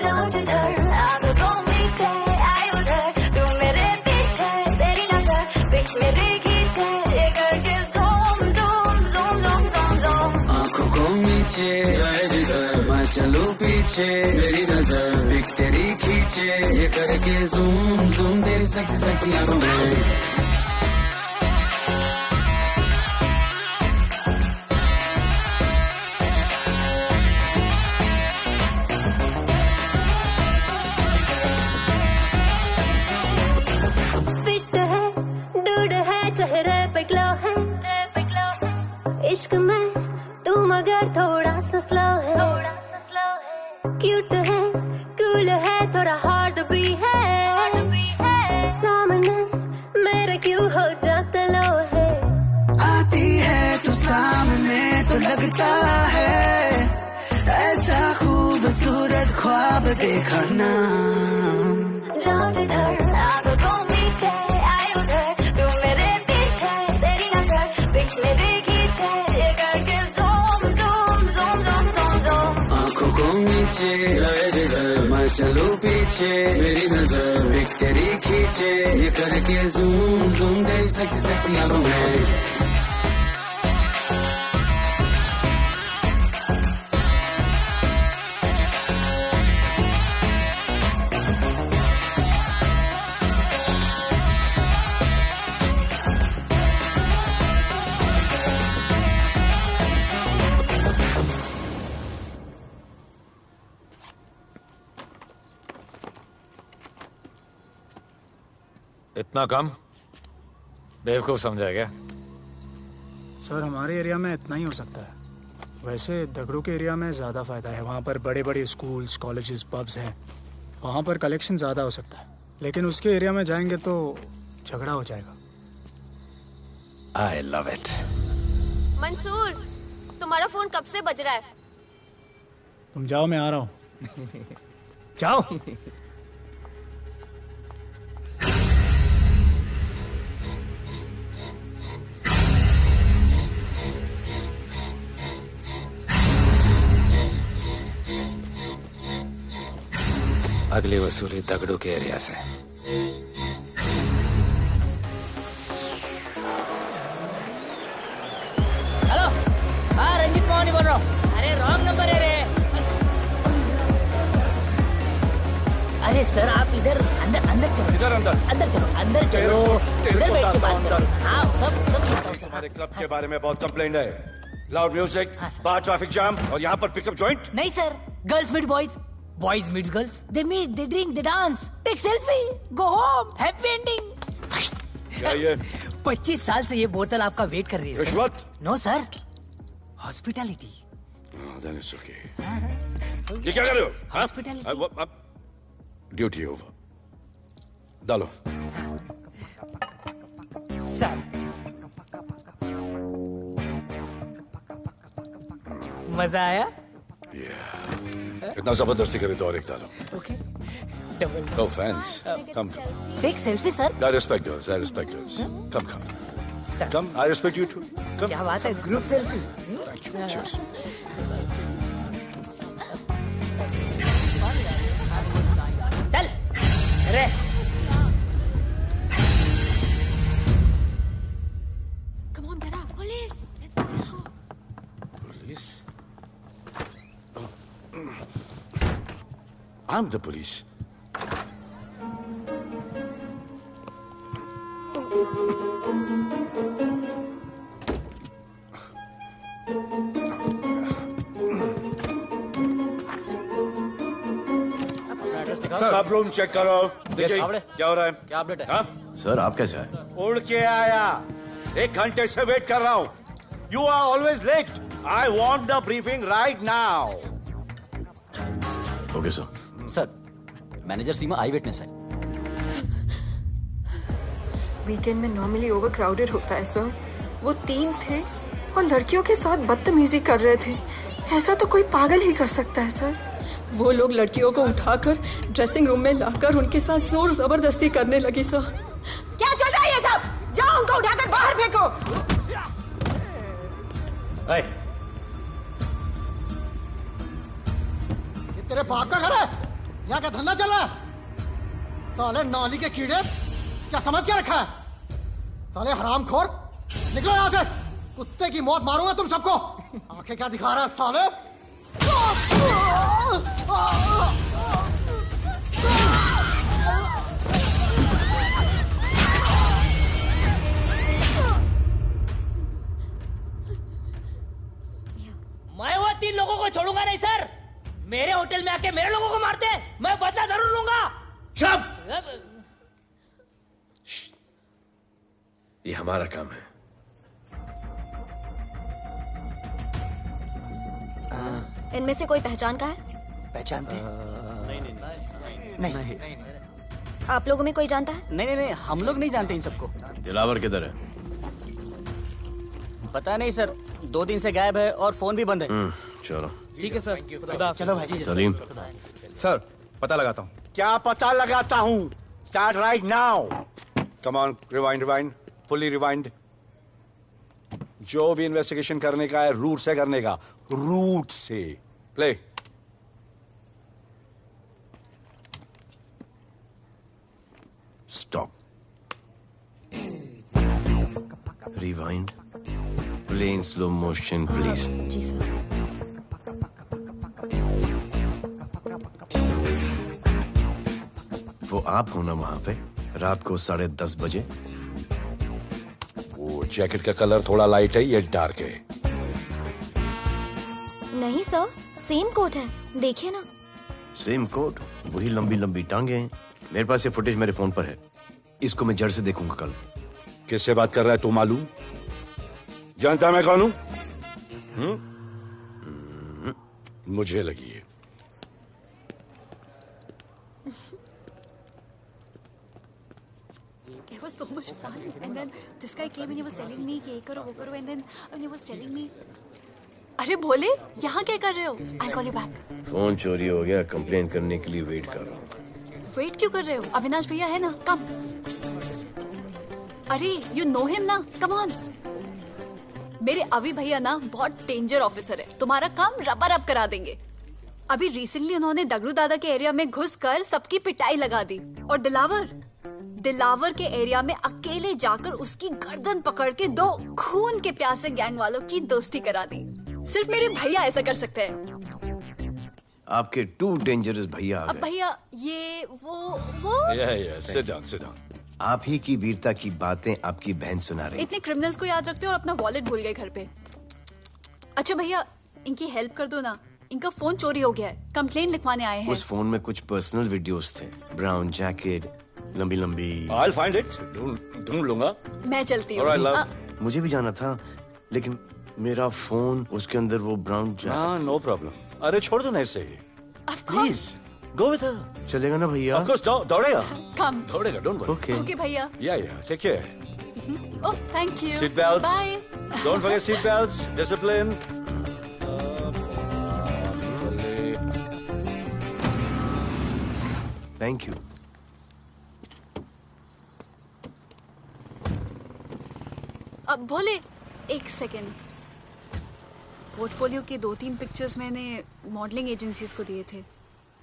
जाऊं जिधर आंखों मीठे आए उधर तू मेरे पीछे तेरी नजर पिक मेरी खींचे ये करके नीचे जाए जिधर मैं चलूं पीछे मेरी नजर एक तेरी खींचे ये करके ज़ूम ज़ूम तेरी सेक्सी सेक्सी आंखों में। फिट है डूड है चेहरे पे ग्लो है इश्क में तू मगर थोड़ा सा स्लो है, क्यूट है, कूल है, थोड़ा हार्ड भी है, सामने मेरे क्यों हो जाता लो है। आती है तू सामने तो लगता है ऐसा खूबसूरत ख्वाब देखा ना। जाऊं जिधर आग को मीठे आए उधर, तू मेरे पीछे तेरी नजर पिक मेरी खींचे, ये करके zoom zoom zoom zoom zoom zoom. आंखों को नीचे लाए जिधर मैं चलूं पीछे, मेरी नजर पिक तेरी खींचे, ये करके ज़ूम ज़ूम तेरी सेक्सी सेक्सी आंखों में। इतना कम बेवकूफ समझा क्या? सर हमारे एरिया में इतना ही हो सकता है, वैसे दगड़ू के एरिया में ज़्यादा फायदा है। वहाँ पर बड़े बड़े स्कूल्स, कॉलेजेस, पब्स हैं, वहाँ पर कलेक्शन ज़्यादा हो सकता है। लेकिन उसके एरिया में जाएंगे तो झगड़ा हो जाएगा। I love it. मंसूर, तुम्हारा फोन कब से बज रहा है? तुम जाओ, मैं आ रहा हूँ। जाओ। अगली वसूली दगड़ू के एरिया से। हेलो, हाँ रंजीत मोहन बोल रहा हूँ। अरे रॉन्ग नंबर है रे। अरे सर आप इधर अंदर अंदर चलो। इधर अंदर चलो, अंदर चलो, इधर बैठ के बात करो। हाँ सब हमारे क्लब के बारे में बहुत कंप्लेंट है। लाउड म्यूजिक, बाहर ट्रैफिक जाम और यहाँ पर पिकअप जॉइंट। नहीं sir, girls meet boys, boys meets girls, they meet, they drink, they dance, take selfie, go home, happy ending. क्या ये? 25 साल से ये बोतल आपका वेट कर रही है। रिश्वत? No sir, hospitality. Then it's okay. ये क्या कर रहे हो? हॉस्पिटैलिटी। Duty over. डालो। सर मजा आया? इतना जबरदस्ती करे तो और एक डालो। Okay. No offense. Come. Take selfie, sir. I respect girls. I respect girls. Come. Come. I respect you too. Come. क्या बात है? Group selfie. Thank you. Cheers. चल, रे। Come on, brother. Police. Police? I'm the police. सब room check करो। देखिए क्या हो रहा है? क्या अपडेट है? हाँ? सर आप कैसे आए? उड़ के आया। 1 घंटे से वेट कर रहा हूँ। You are always late. I want the briefing right now. Okay sir. Sir, manager Seema I witness है। वीकेंड में नॉर्मली ओवर क्राउडेड होता है सर। वो 3 थे और लड़कियों के साथ बदतमीजी कर रहे थे। ऐसा तो कोई पागल ही कर सकता है सर। वो लोग लड़कियों को उठाकर ड्रेसिंग रूम में लाकर उनके साथ जोर जबरदस्ती करने लगी सर। क्या चल रहा है ये सब? जाओ उनको उठाकर बाहर फेंको। ये तेरे बाप का घर है? यहाँ क्या धंधा चल रहा है? साले नौली के कीड़े, क्या समझ के रखा है? साले हरामखोर, निकलो यहाँ से। कुत्ते की मौत मारूंगा तुम सबको। आंखें क्या दिखा रहा है साले? मैं वो 3 लोगों को छोड़ूंगा नहीं सर। मेरे होटल में आके मेरे लोगों को मारते, मैं बदला जरूर लूंगा। चुप! ये हमारा काम है। इनमें से कोई पहचान का है? पहचानते हैं? नहीं। आप लोगों में कोई जानता है? नहीं, हम लोग नहीं जानते इन सबको। दिलावर किधर है? पता नहीं सर, 2 दिन से गायब है और फोन भी बंद है। चलो ठीक है सर। चलो भाई। सलीम। सर पता लगाता हूँ। क्या पता लगाता हूँ? Start right now. Come on, rewind, fully rewind. जो भी इन्वेस्टिगेशन करने का है रूट से करने का, रूट से। Play. Stop. Rewind. Play in slow motion please. जी सर। वो आप हो ना वहां पे रात को 10:30 बजे? वो जैकेट का कलर थोड़ा लाइट है, ये डार्क है। नहीं सर, सेम कोट है, देखिए ना। सेम कोट, वही लंबी लंबी टांगे हैं। मेरे पास ये फुटेज मेरे फोन पर है, इसको मैं जड़ से देखूंगा कल। किससे बात कर रहा है तू? मालूम? जानता मैं कौन हूं? मुझे लगी है। It was so much fun, and then this guy came and he was telling me कि ये करो वो करो, and then he was telling me, अरे भोले यहाँ क्या कर रहे हो? I'll call you back. Phone चोरी हो गया, कंप्लेन करने के लिए वेट कर रहा हूँ। वेट क्यों कर रहे हो? अविनाश भैया है ना, कम। अरे you know him ना, come on. मेरे अभी भैया ना बहुत डेंजर ऑफिसर है, तुम्हारा काम रबर अप करा देंगे। अभी रिसेंटली उन्होंने दगड़ू दादा के एरिया में घुसकर सबकी पिटाई लगा दी, और दिलावर के एरिया में अकेले जाकर उसकी गर्दन पकड़ के 2 खून के प्यासे गैंग वालों की दोस्ती करा दी। सिर्फ मेरे भैया ऐसा कर सकते हैं। आपके 2 डेंजरस भैया आ अब गए। भैया ये वो सिट डाउन। आप ही की वीरता की बातें आपकी बहन सुना रही। इतने क्रिमिनल्स को याद रखते हो और अपना वॉलेट भूल गए घर पे। अच्छा भैया, इनकी हेल्प कर दो ना, इनका फोन चोरी हो गया है, कंप्लेंट लिखवाने आए हैं। उस फोन में कुछ पर्सनल वीडियोस थे, ब्राउन जैकेट, लंबी लंबी। I'll find it. ढूंढ लूंगा। मैं चलती हूँ। Alright, love. मुझे भी जाना था, लेकिन मेरा फोन, उसके अंदर वो ब्राउन जैकेट। हाँ, नो प्रॉब्लम। अरे छोड़ दो ना इसे। Please. Go with her. चलेगा ना भैया? Of course, दौड़ेगा। Come. दौड़ेगा, don't worry. Okay. Okay भैया। Yeah, take care. Oh, thank you. Seat belts. Bye. Don't forget seat belts. Discipline. Thank you. अब भोले, एक सेकेंड। पोर्टफोलियो के 2-3 पिक्चर्स मैंने मॉडलिंग एजेंसीज को दिए थे,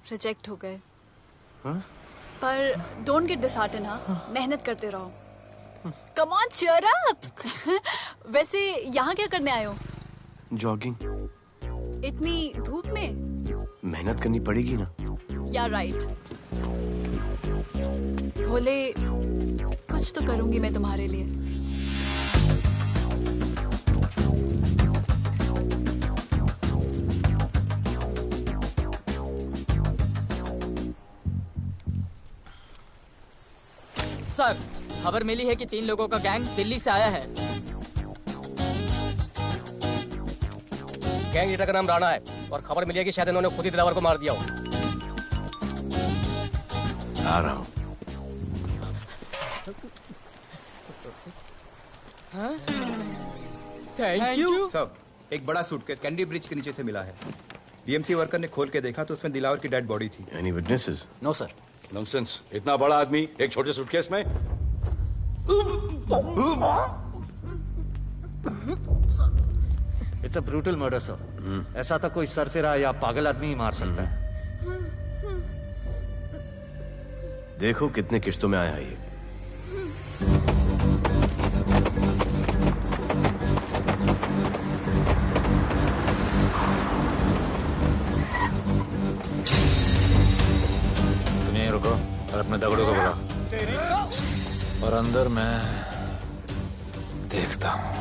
रिजेक्ट हो गए। पर डोंट गेट डिसहार्टन, हाँ, मेहनत करते रहो। Come on, cheer up. वैसे यहाँ क्या करने आए हो? जॉगिंग। इतनी धूप में? मेहनत करनी पड़ेगी ना। या राइट। भोले, कुछ तो करूंगी मैं तुम्हारे लिए। सर, खबर मिली है कि 3 लोगों का गैंग दिल्ली से आया है। गैंग लीडर का नाम राणा है और खबर मिली है कि शायद इन्होंने खुद ही दिलावर को मार दिया हो। आ रहा हूँ। Thank you. सब एक बड़ा सूटकेस कैंडी ब्रिज के नीचे से मिला है। बीएमसी वर्कर ने खोल के देखा तो उसमें दिलावर की डेड बॉडी थी। Any witnesses? No sir. Nonsense, इतना बड़ा आदमी एक छोटे सूटकेस में। It's a brutal murder sir. ऐसा तो कोई सरफिरा या पागल आदमी ही मार सकता है। देखो कितने किश्तों में आया है ये। तुम यहीं रुको और अपने दगड़ों को बुलाओ, और अंदर मैं देखता हूँ।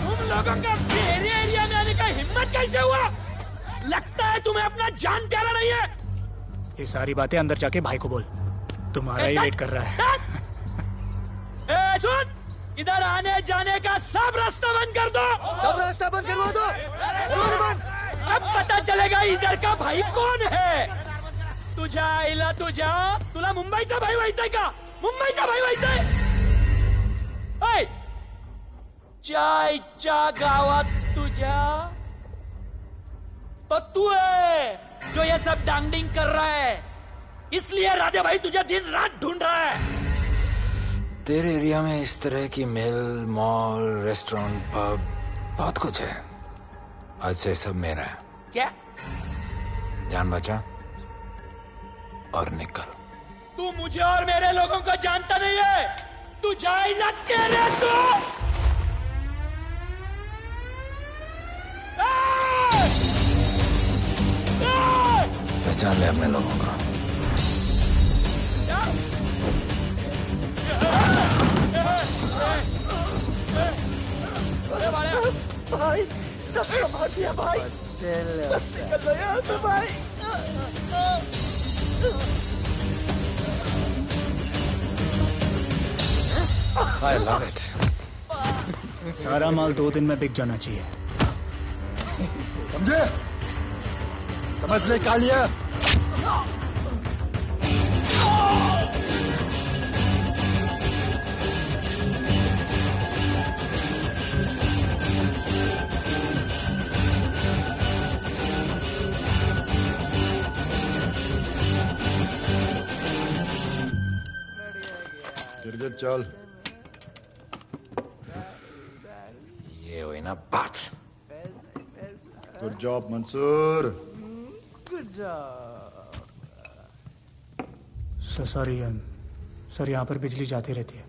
तुम लोगों का मेरे एरिया में आने का हिम्मत कैसे हुआ? लगता है तुम्हें अपना जान प्यारा नहीं है। ये सारी बातें अंदर जाके भाई को बोल, तुम्हारा ही वेट कर रहा है। सुन, इधर आने जाने का सब रास्ता बंद कर दो। सब रास्ता बंद करवा दो। अब पता चलेगा इधर का भाई कौन है। तुझा इला तुझा तुला मुंबईचा भाई व्हायचाय का? मुंबईचा भाई व्हायचाय? चायच्या गावात तुझ्या तो तू है जो ये सब डांगडिंग कर रहा है, इसलिए राधे भाई तुझे दिन रात ढूंढ रहा है। तेरे एरिया में इस तरह की मिल, मॉल, रेस्टोरेंट, पब बहुत कुछ है। आज से सब मेरा है। क्या? जान बचा और निकल। तू मुझे और मेरे लोगों को जानता नहीं है। तू जाए ना तेरे तू। पहचान ले अपने लोगों को। भाई सबको मार दिया भाई। निकल लो यहाँ से भाई। I love it. सारा माल 2 दिन में बिक जाना चाहिए। समझे? समझ ले कालिया। गिरगिट चल। ये हुई ना बात। Good job Mansoor. Sorry sir, यहाँ पर बिजली जाती रहती है।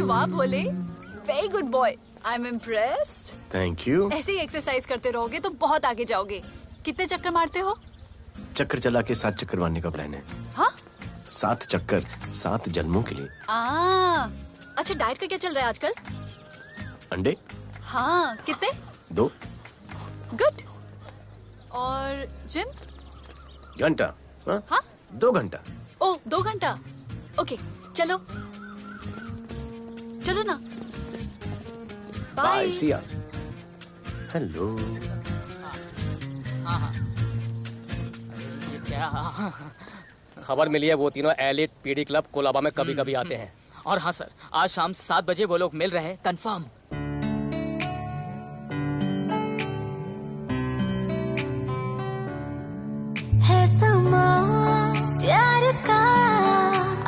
वाह Bhole, very good boy, I am impressed. Thank you. ऐसे ही एक्सरसाइज करते रहोगे तो बहुत आगे जाओगे। कितने चक्कर मारते हो? चक्कर चला के 7 चक्कर मारने का प्लान है। हाँ? 7 चक्कर 7 जन्मों के लिए। अच्छा, डाइट का क्या चल रहा है आजकल? अंडे? हाँ, कितने? 2। गुड। और जिम? घंटा। हाँ? 2 घंटा। ओह, 2 घंटा। ओके, चलो चलो ना। बाय, सी या। हेलो। क्या खबर मिली है? वो तीनों एलिट पीडी क्लब कोलाबा में कभी कभी आते हैं। और हाँ सर, आज शाम 7 बजे वो लोग मिल रहे हैं, कंफर्म। है समा प्यार का,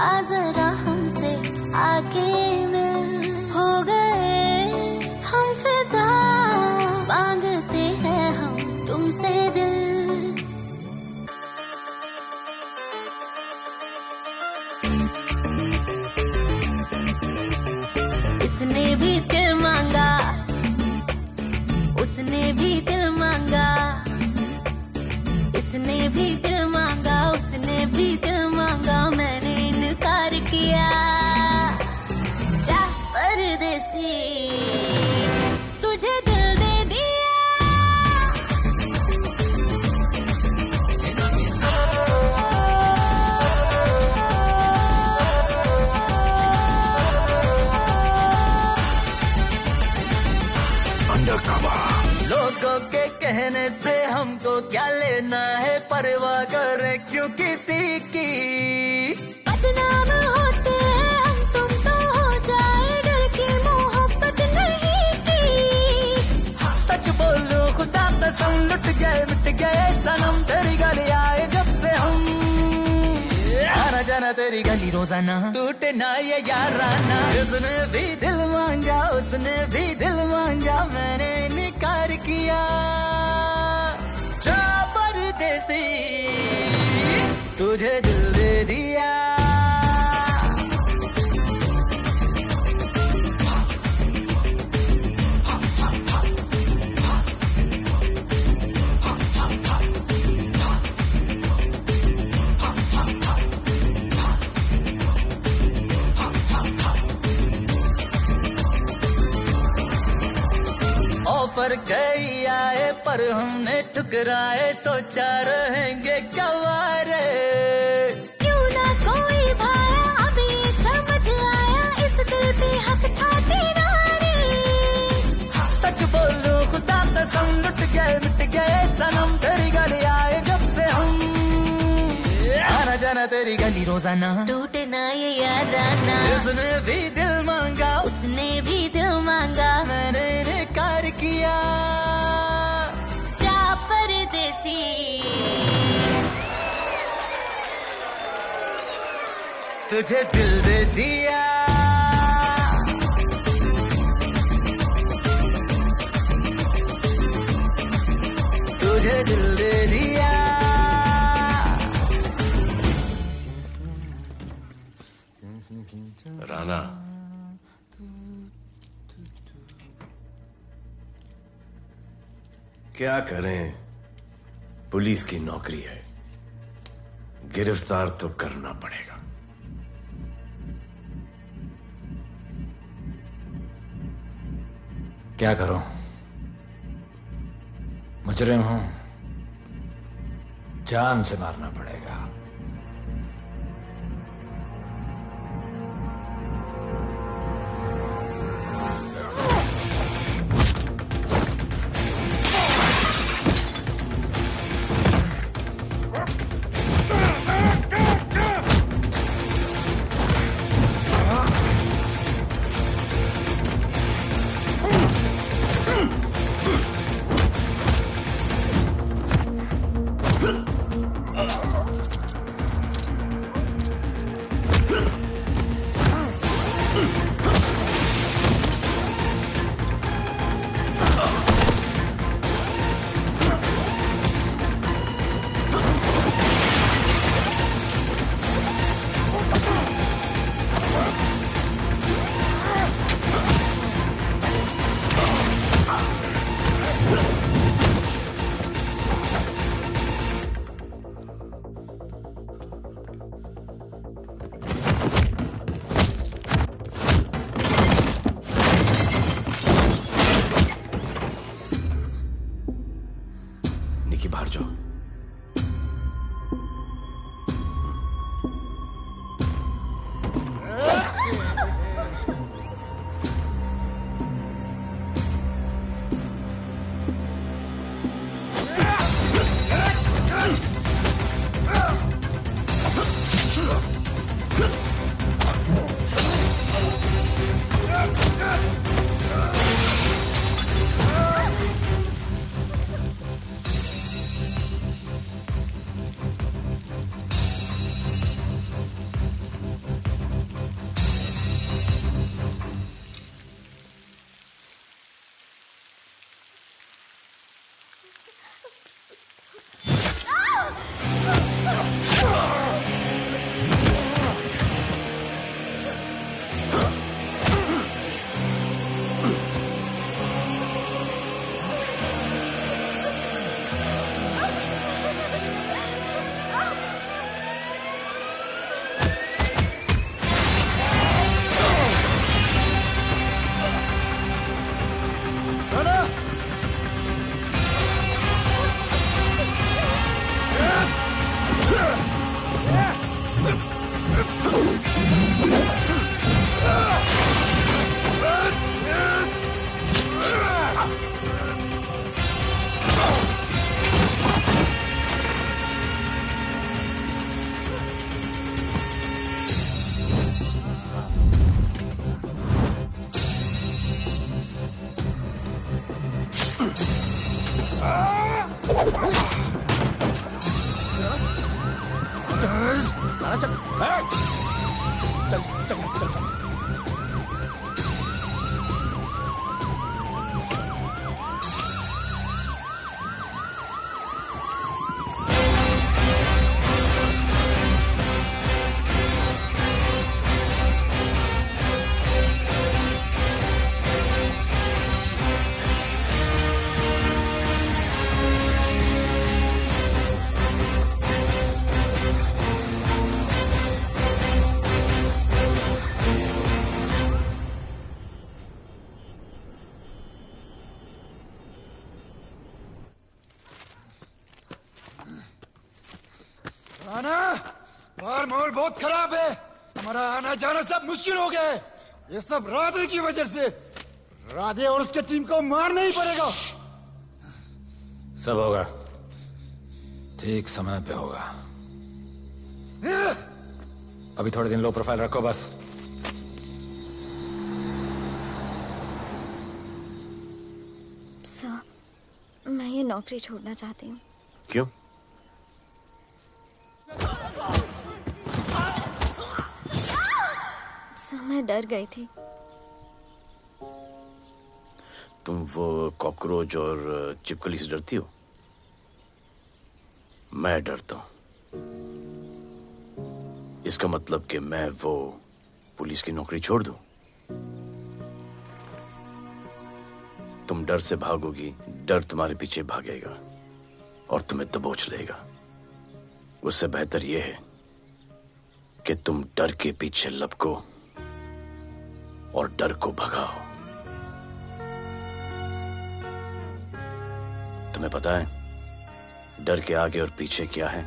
आ जरा हमसे आके मिल, हो गए हम फिदा, मांगते हैं हम तुमसे दिल। इसने भी दिल मांगा, उसने भी दिल मांगा, इसने भी दिल मांगा, उसने भी दिल मांगा, मैंने इनकार किया। जा परदेसी, तुझे दिल दे दिया। लोगों के कहने से हमको क्या लेना है, परवाह करे क्यों किसी की। बदनाम होते हैं हम, तुम तो हो जाए, डर की मोहब्बत नहीं की। हाँ, सच बोलो खुदा कसम, लुट गए मिट गए सनम, तेरी गली आए जब से हम, आना जाना तेरी तेरी गली रोजाना, टूटे ना ये याराना। उसने भी दिल मांगा, उसने भी दिल मांगा, मैंने इनकार किया। जा परदेसी, तुझे दिल दे दिया। ऑफर कई आए पर हमने ठुकराए, सोचा रहेंगे क्या वारे। क्यों ना कोई भाया, अब ये समझ आया, इस दिल पे हक था तेरा रे। सच बोलो खुदा कसम, लुट गए मिट गए सनम, तेरी गली आए जब से हम। आना जाना तेरी गली रोजाना, टूटे ना ये याराना। उसने भी दिल मांगा, उसने भी दिल मांगा, मैंने इनकार किया। जा परदेसी, तुझे दिल दे दिया। तुझे दिल दे दिया। राना, क्या करें, पुलिस की नौकरी है, गिरफ्तार तो करना पड़ेगा। क्या करूं? मुजरिम हूं, जान से मारना पड़ेगा। निकी बाहर जाओ। चल चल चल यहाँ से चल। आना बाहर माहौल बहुत खराब है। हमारा आना जाना सब मुश्किल हो गया है। ये सब राधे की वजह से। राधे और उसके टीम को मारना ही पड़ेगा। सब होगा, ठीक समय पे होगा। अभी थोड़े दिन लो प्रोफाइल रखो बस। सर, मैं ये नौकरी छोड़ना चाहती हूँ। क्यों? सर, मैं डर गई थी। तुम वो कॉकरोच और चिपकली से डरती हो? मैं डरता हूं। इसका मतलब कि मैं वो पुलिस की नौकरी छोड़ दूं? तुम डर से भागोगी, डर तुम्हारे पीछे भागेगा और तुम्हें दबोच लेगा। उससे बेहतर यह है कि तुम डर के पीछे लपको और डर को भगाओ। तुम्हें पता है डर के आगे और पीछे क्या है?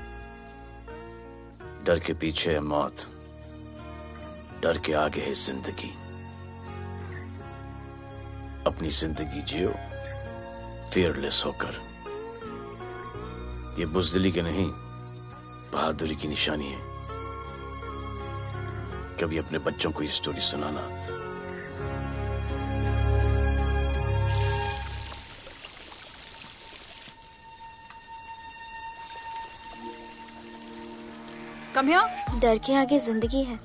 डर के पीछे है मौत, डर के आगे है जिंदगी। अपनी जिंदगी जियो फियरलेस होकर। ये बुज़दिली की नहीं, बहादुरी की निशानी है। कभी अपने बच्चों को ये स्टोरी सुनाना। Come here. डर के आगे जिंदगी है।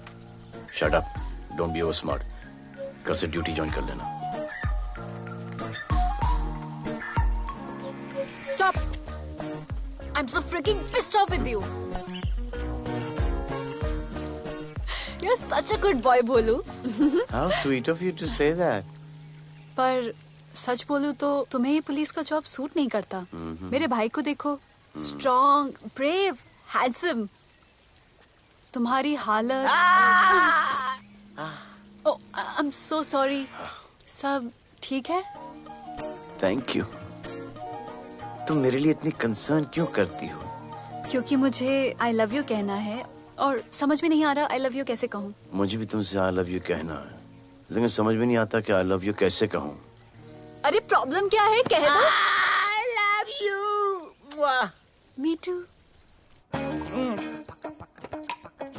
Shut up, don't be over smart. कल से ड्यूटी ज्वाइन कर लेना। Stop! I'm so freaking pissed off with you. You're such a good boy, बोलू। How sweet of you to say that. पर सच बोलूं तो तुम्हें ये पुलिस का जॉब सूट नहीं करता। मेरे भाई को देखो, स्ट्रॉन्ग, ब्रेव, हैंडसम। तुम्हारी हालत। ओह, आई एम सो सॉरी। सब ठीक है? Thank you. तुम मेरे लिए इतनी कंसर्न क्यों करती हो? क्योंकि मुझे आई लव यू कहना है और समझ में नहीं आ रहा आई लव यू कैसे कहूँ। मुझे भी तुमसे आई लव यू कहना है, लेकिन समझ में नहीं आता कि आई लव यू कैसे कहूँ। अरे प्रॉब्लम क्या है, कह दो। I love you. Me too.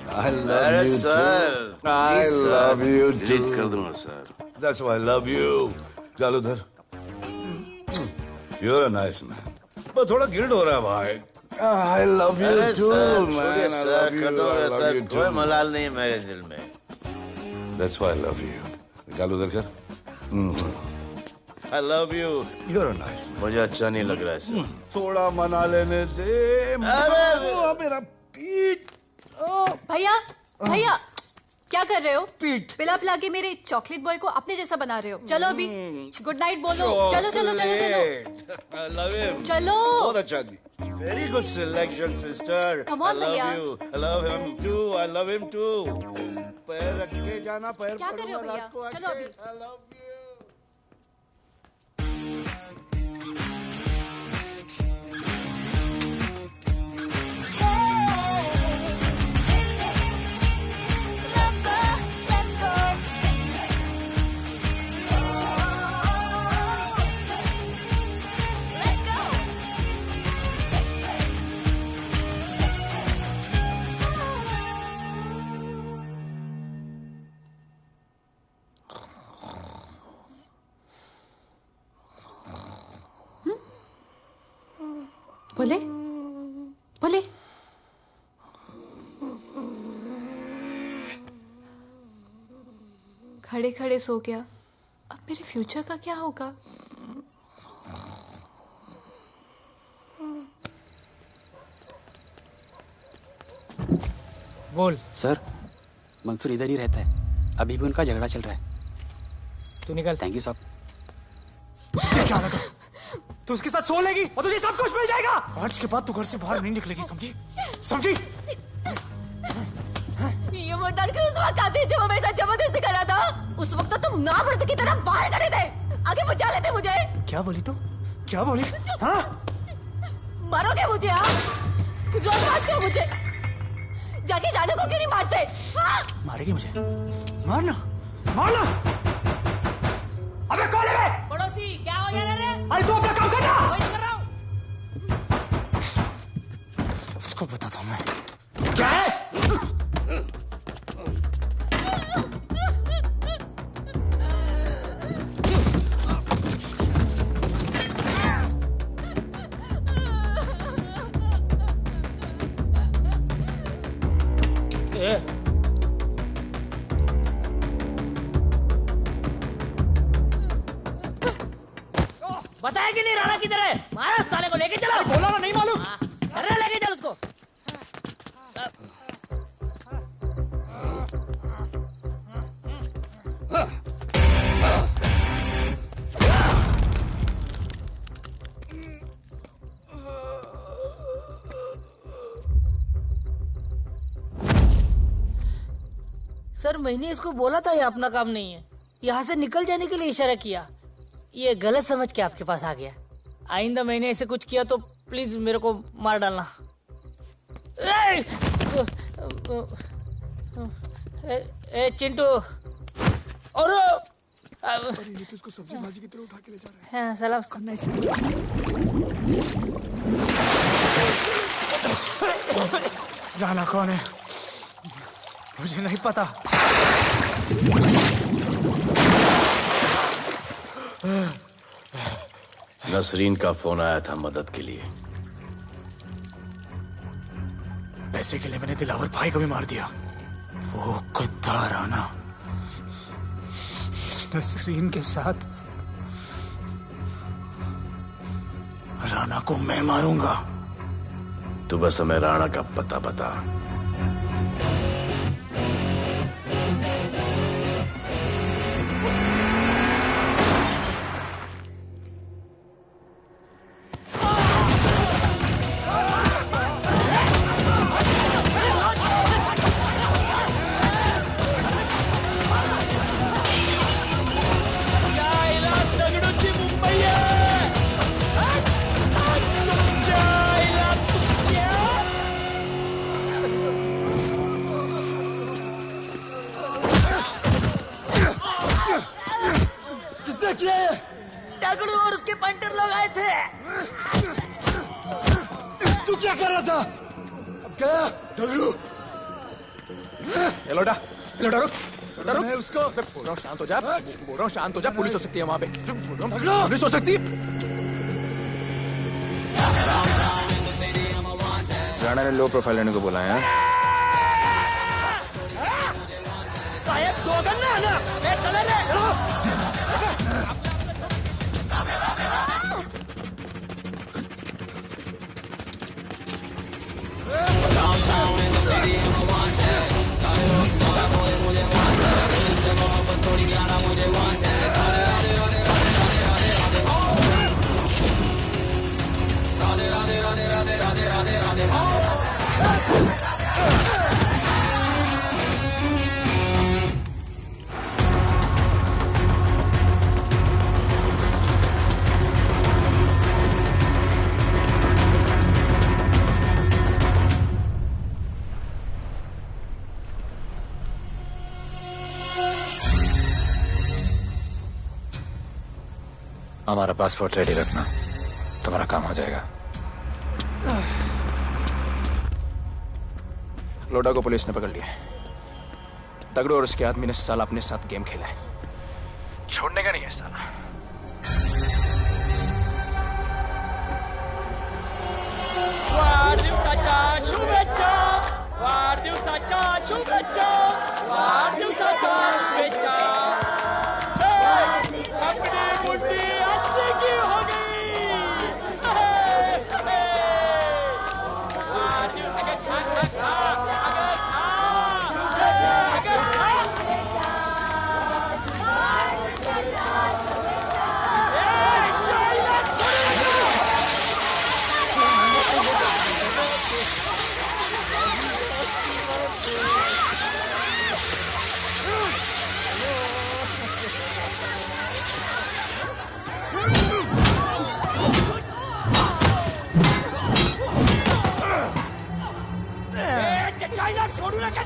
I love अरे you sir, too. I love you too. Delete कर दूंगा sir. That's why I love you. Galudhar, you're a nice man. पर थोड़ा गिल्ड हो रहा है भाई। I love you अरे too, सर, man. छोड़िए I sir, love you. Kadam I है love सर, you कोई too. मलाल नहीं है मेरे दिल में। That's why I love you. गालूधर कर। I love you. You're a nice man. मुझे अच्छा नहीं लग रहा है सर। थोड़ा मना लेने दे। अरे मेरा पीठ। भैया, भैया, क्या कर रहे हो? पिला पिला के मेरे चॉकलेट बॉय को अपने जैसा बना रहे हो। चलो अभी गुड नाइट बोलो। चलो चलो चलो चलो। I love him. चलो। बहुत अच्छा आदमी। Very good selection, sister. Come on, I love भैया। you. I love him too. I love him too. पैर रख के जाना, पैर क्या कर रहे हो पकड़ना, भैया? रात को चलो आके। अभी। I love you. बोले बोले। खड़े खड़े सो गया। अब मेरे फ्यूचर का क्या होगा? बोल। सर, मंसूर इधर ही रहता है। अभी भी उनका झगड़ा चल रहा है। तू निकल। थैंक यू साहब। तुझे क्या लगा तू उसके साथ सो लेगी और तुझे सब कुछ मिल जाएगा? आज के बाद तू घर से बाहर नहीं निकलेगी, समझी? समझी? ये वो डर के उस वक्त आते जब वो मेरे साथ जबरदस्ती कर रहा था। उस वक्त तो तुम ना मर्द की तरह बाहर खड़े थे, आगे बचा लेते मुझे। क्या बोली तू? क्या बोली? हाँ? मारोगे मुझे? रोज मारते हो मुझे, जाके रानू को क्यों नहीं मारते? हाँ? मारेगी मुझे? मारना, मारना। अबे कौन है बे? पड़ोसी, क्या हो गया रे? अरे तू अपना काम करना। वही तो कर रहा हूँ। इसको बताता हूँ मैं क्या है। बताया कि नहीं राणा किधर है? मारा साले को, लेके चलो। बोला ना नहीं मालूम। अरे लेके चल उसको। सर, मैंने इसको बोला था ये अपना काम नहीं है। यहाँ से निकल जाने के लिए इशारा किया, ये गलत समझ के आपके पास आ गया। आइंदा मैंने ऐसे कुछ किया तो प्लीज मेरे को मार डालना। ए चिंटू, और ये तो इसको सब्जी भाजी की तरह उठा के ले जा रहा है। हाँ, सलाम करना राणा कौन है मुझे नहीं पता। नसरीन का फोन आया था मदद के लिए। पैसे के लिए मैंने दिलावर भाई को भी मार दिया। वो कुत्ता राणा नसरीन के साथ। राणा को मैं मारूंगा। तू बस हमें राणा का पता बता। दगड़ू और उसके पंटर लोग आए थे। तू क्या कर रहा था? अब गया दगड़ू। लोटा लोटा रुक रुक। मैं उसको बोल रहा हूँ शांत हो जा, बोल रहा हूँ शांत हो जा। पुलिस हो सकती है वहाँ पे, पुलिस हो सकती है। राणा ने लो प्रोफाइल लेने को बोला है। साहब दो गन्ना है ना, चले रे। Downtown in the city, I'm a wanted. सारे लोग सारा बोले मुझे wanted. दिल से मोहब्बत थोड़ी जाना मुझे wanted. राधे राधे राधे राधे राधे राधे राधे राधे राधे राधे राधे राधे। हमारा पासपोर्ट रेडी रखना, तुम्हारा काम हो जाएगा। लोटा को पुलिस ने पकड़ लिया। तगड़ो और उसके आदमी ने साला अपने साथ गेम खेला है, छोड़ने का नहीं है साला। वाढदिवसाच्या शुभेच्छा, वाढदिवसाच्या शुभेच्छा, वाढदिवसाच्या शुभेच्छा।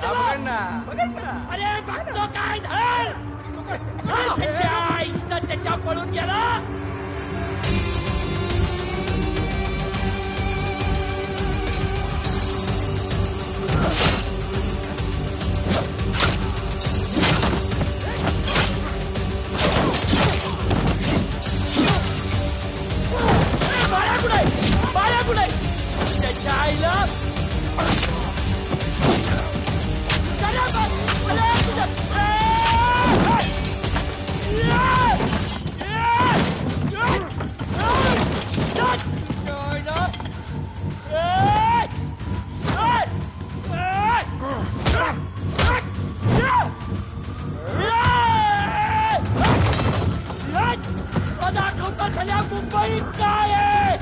चलो अरे बघतो काय धर त्याच्या आईचं त्याच्या पळून गेला बाळा कुठे त्याच्या आईला दाखवता सगळ्या मुंबईत काय आहे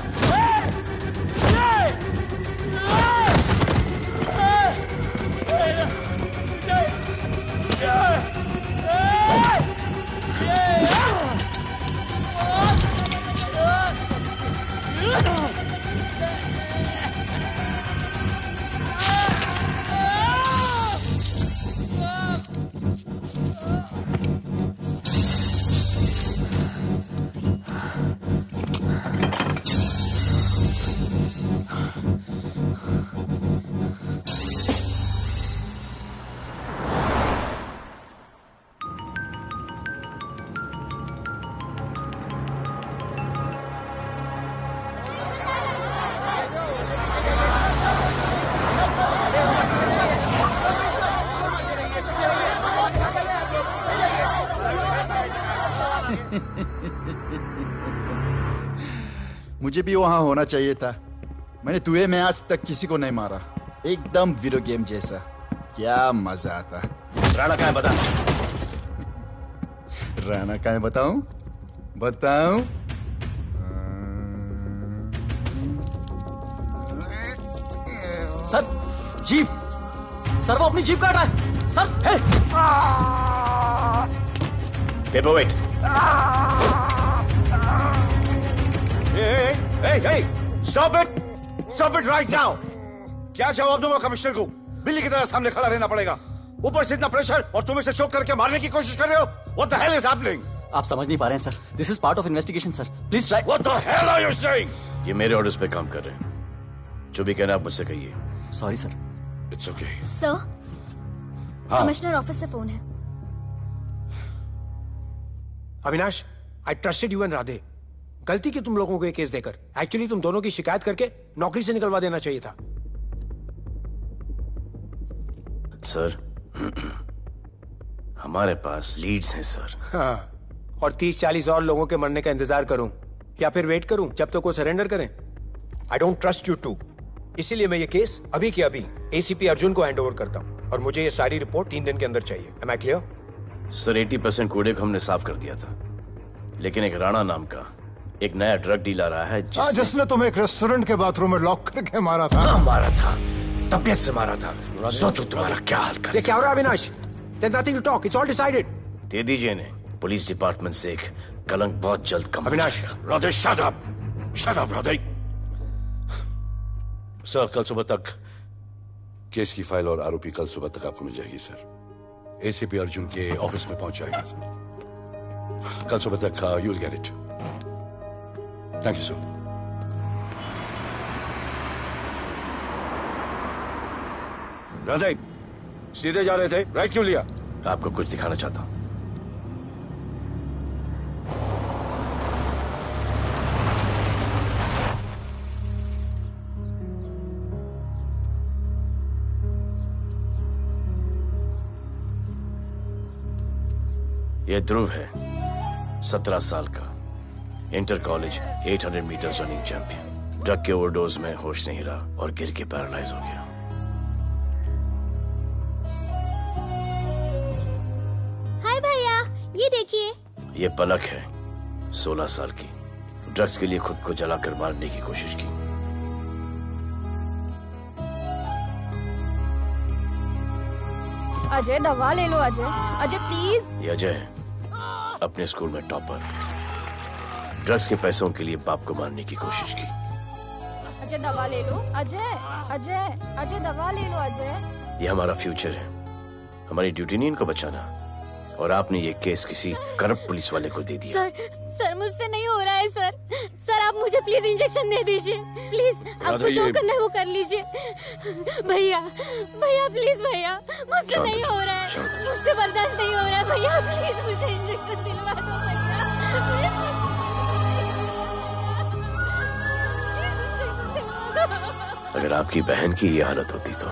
मुझे भी वहां होना चाहिए था। मैंने तुए में आज तक किसी को नहीं मारा। एकदम वीडियो गेम जैसा। क्या मजा आता। राणा कहाँ है बता। राणा कहाँ है बताऊं? बताऊं? सर जीप सर वो अपनी जीप काट रहा है sir. Hey paper weight. Hey, stop it right now! क्या जवाब दूंगा कमिश्नर को? बिल्ली की तरह सामने खड़ा रहना पड़ेगा। ऊपर से इतना प्रेशर और तुम इसे चोक करके मारने की कोशिश कर रहे हो? What the hell is happening? आप समझ नहीं पा रहे हैं sir. This is part of investigation sir. Please try. What the hell are you saying? ये मेरे ऑर्डर्स पे काम कर रहे हैं। जो भी कहना आप मुझसे कहिए। Sorry sir. It's okay. Sir हाँ। कमिश्नर ऑफिस से फोन है। Avinash, I trusted you and Radhe. गलती की तुम लोगों को ये केस देकर। एक्चुअली तुम दोनों की शिकायत करके नौकरी से निकलवा देना चाहिए था। सर हमारे पास लीड्स हैं सर। हाँ, और 30-40 और लोगों के मरने का इंतजार करूं या फिर वेट करूं जब तक वो सरेंडर करें? I don't trust you too. इसीलिए मैं ये केस अभी के अभी एसीपी अर्जुन को हैंड ओवर करता हूं और मुझे ये सारी रिपोर्ट 3 दिन के अंदर चाहिए। M I clear? सर 80% कूड़े को हमने साफ कर दिया था, लेकिन एक राणा नाम का एक नया ड्रग डीलर आया है जिसने तुम्हें एक रेस्टोरेंट के बाथरूम में लॉक करके मारा था। हाँ, मारा था, तबीयत से मारा था। सोचो तुम्हारा क्या हाल कर। ये क्या हो रहा है Avinash? There's nothing to talk. It's all decided. दे दीजिए इन्हें। पुलिस डिपार्टमेंट से एक कलंक बहुत जल्द कम हो अविनाश, जाएगा। Radhe shut up! Shut up, Radhe. Sir कल सुबह तक केस की फाइल और आरोपी कल सुबह तक आपको मिल जाएगी सर। एसीपी अर्जुन के ऑफिस में पहुंच जाएगा सर। कल सुबह तक you will get it. Thank you sir. Radhe सीधे जा रहे थे, राइट क्यों लिया? आपको कुछ दिखाना चाहता हूं। ये ध्रुव है, 17 साल का, inter college 800 meters running champion. Drug के ओवरडोज में होश नहीं रहा और गिर के पैरालाइज हो गया। हाय भैया, ये देखिए। ये पलक है, 16 साल की, ड्रग्स के लिए खुद को जलाकर मारने की कोशिश की। अजय दवा ले लो। अजय, अजय प्लीज। ये अजय है, अपने स्कूल में टॉपर। ड्रग्स के पैसों के लिए बाप को मारने की कोशिश की। अजय दवा ले लो। अजय, अजय, अजय दवा ले लो। अजय ये हमारा फ्यूचर है, हमारी ड्यूटी नहीं इनको बचाना। और आपने ये केस किसी करप्ट पुलिस वाले को दे दिया। सर मुझसे नहीं हो रहा है सर। सर आप मुझे प्लीज इंजेक्शन दे दीजिए प्लीज। आपको जो करना है वो कर लीजिए। भैया भैया प्लीज भैया, मुझसे नहीं हो रहा है, मुझसे बर्दाश्त नहीं हो रहा है भैया, प्लीज मुझे इंजेक्शन दिलवा दो भैया, इंजेक्शन दिलवा दो। अगर आपकी बहन की ये हालत होती तो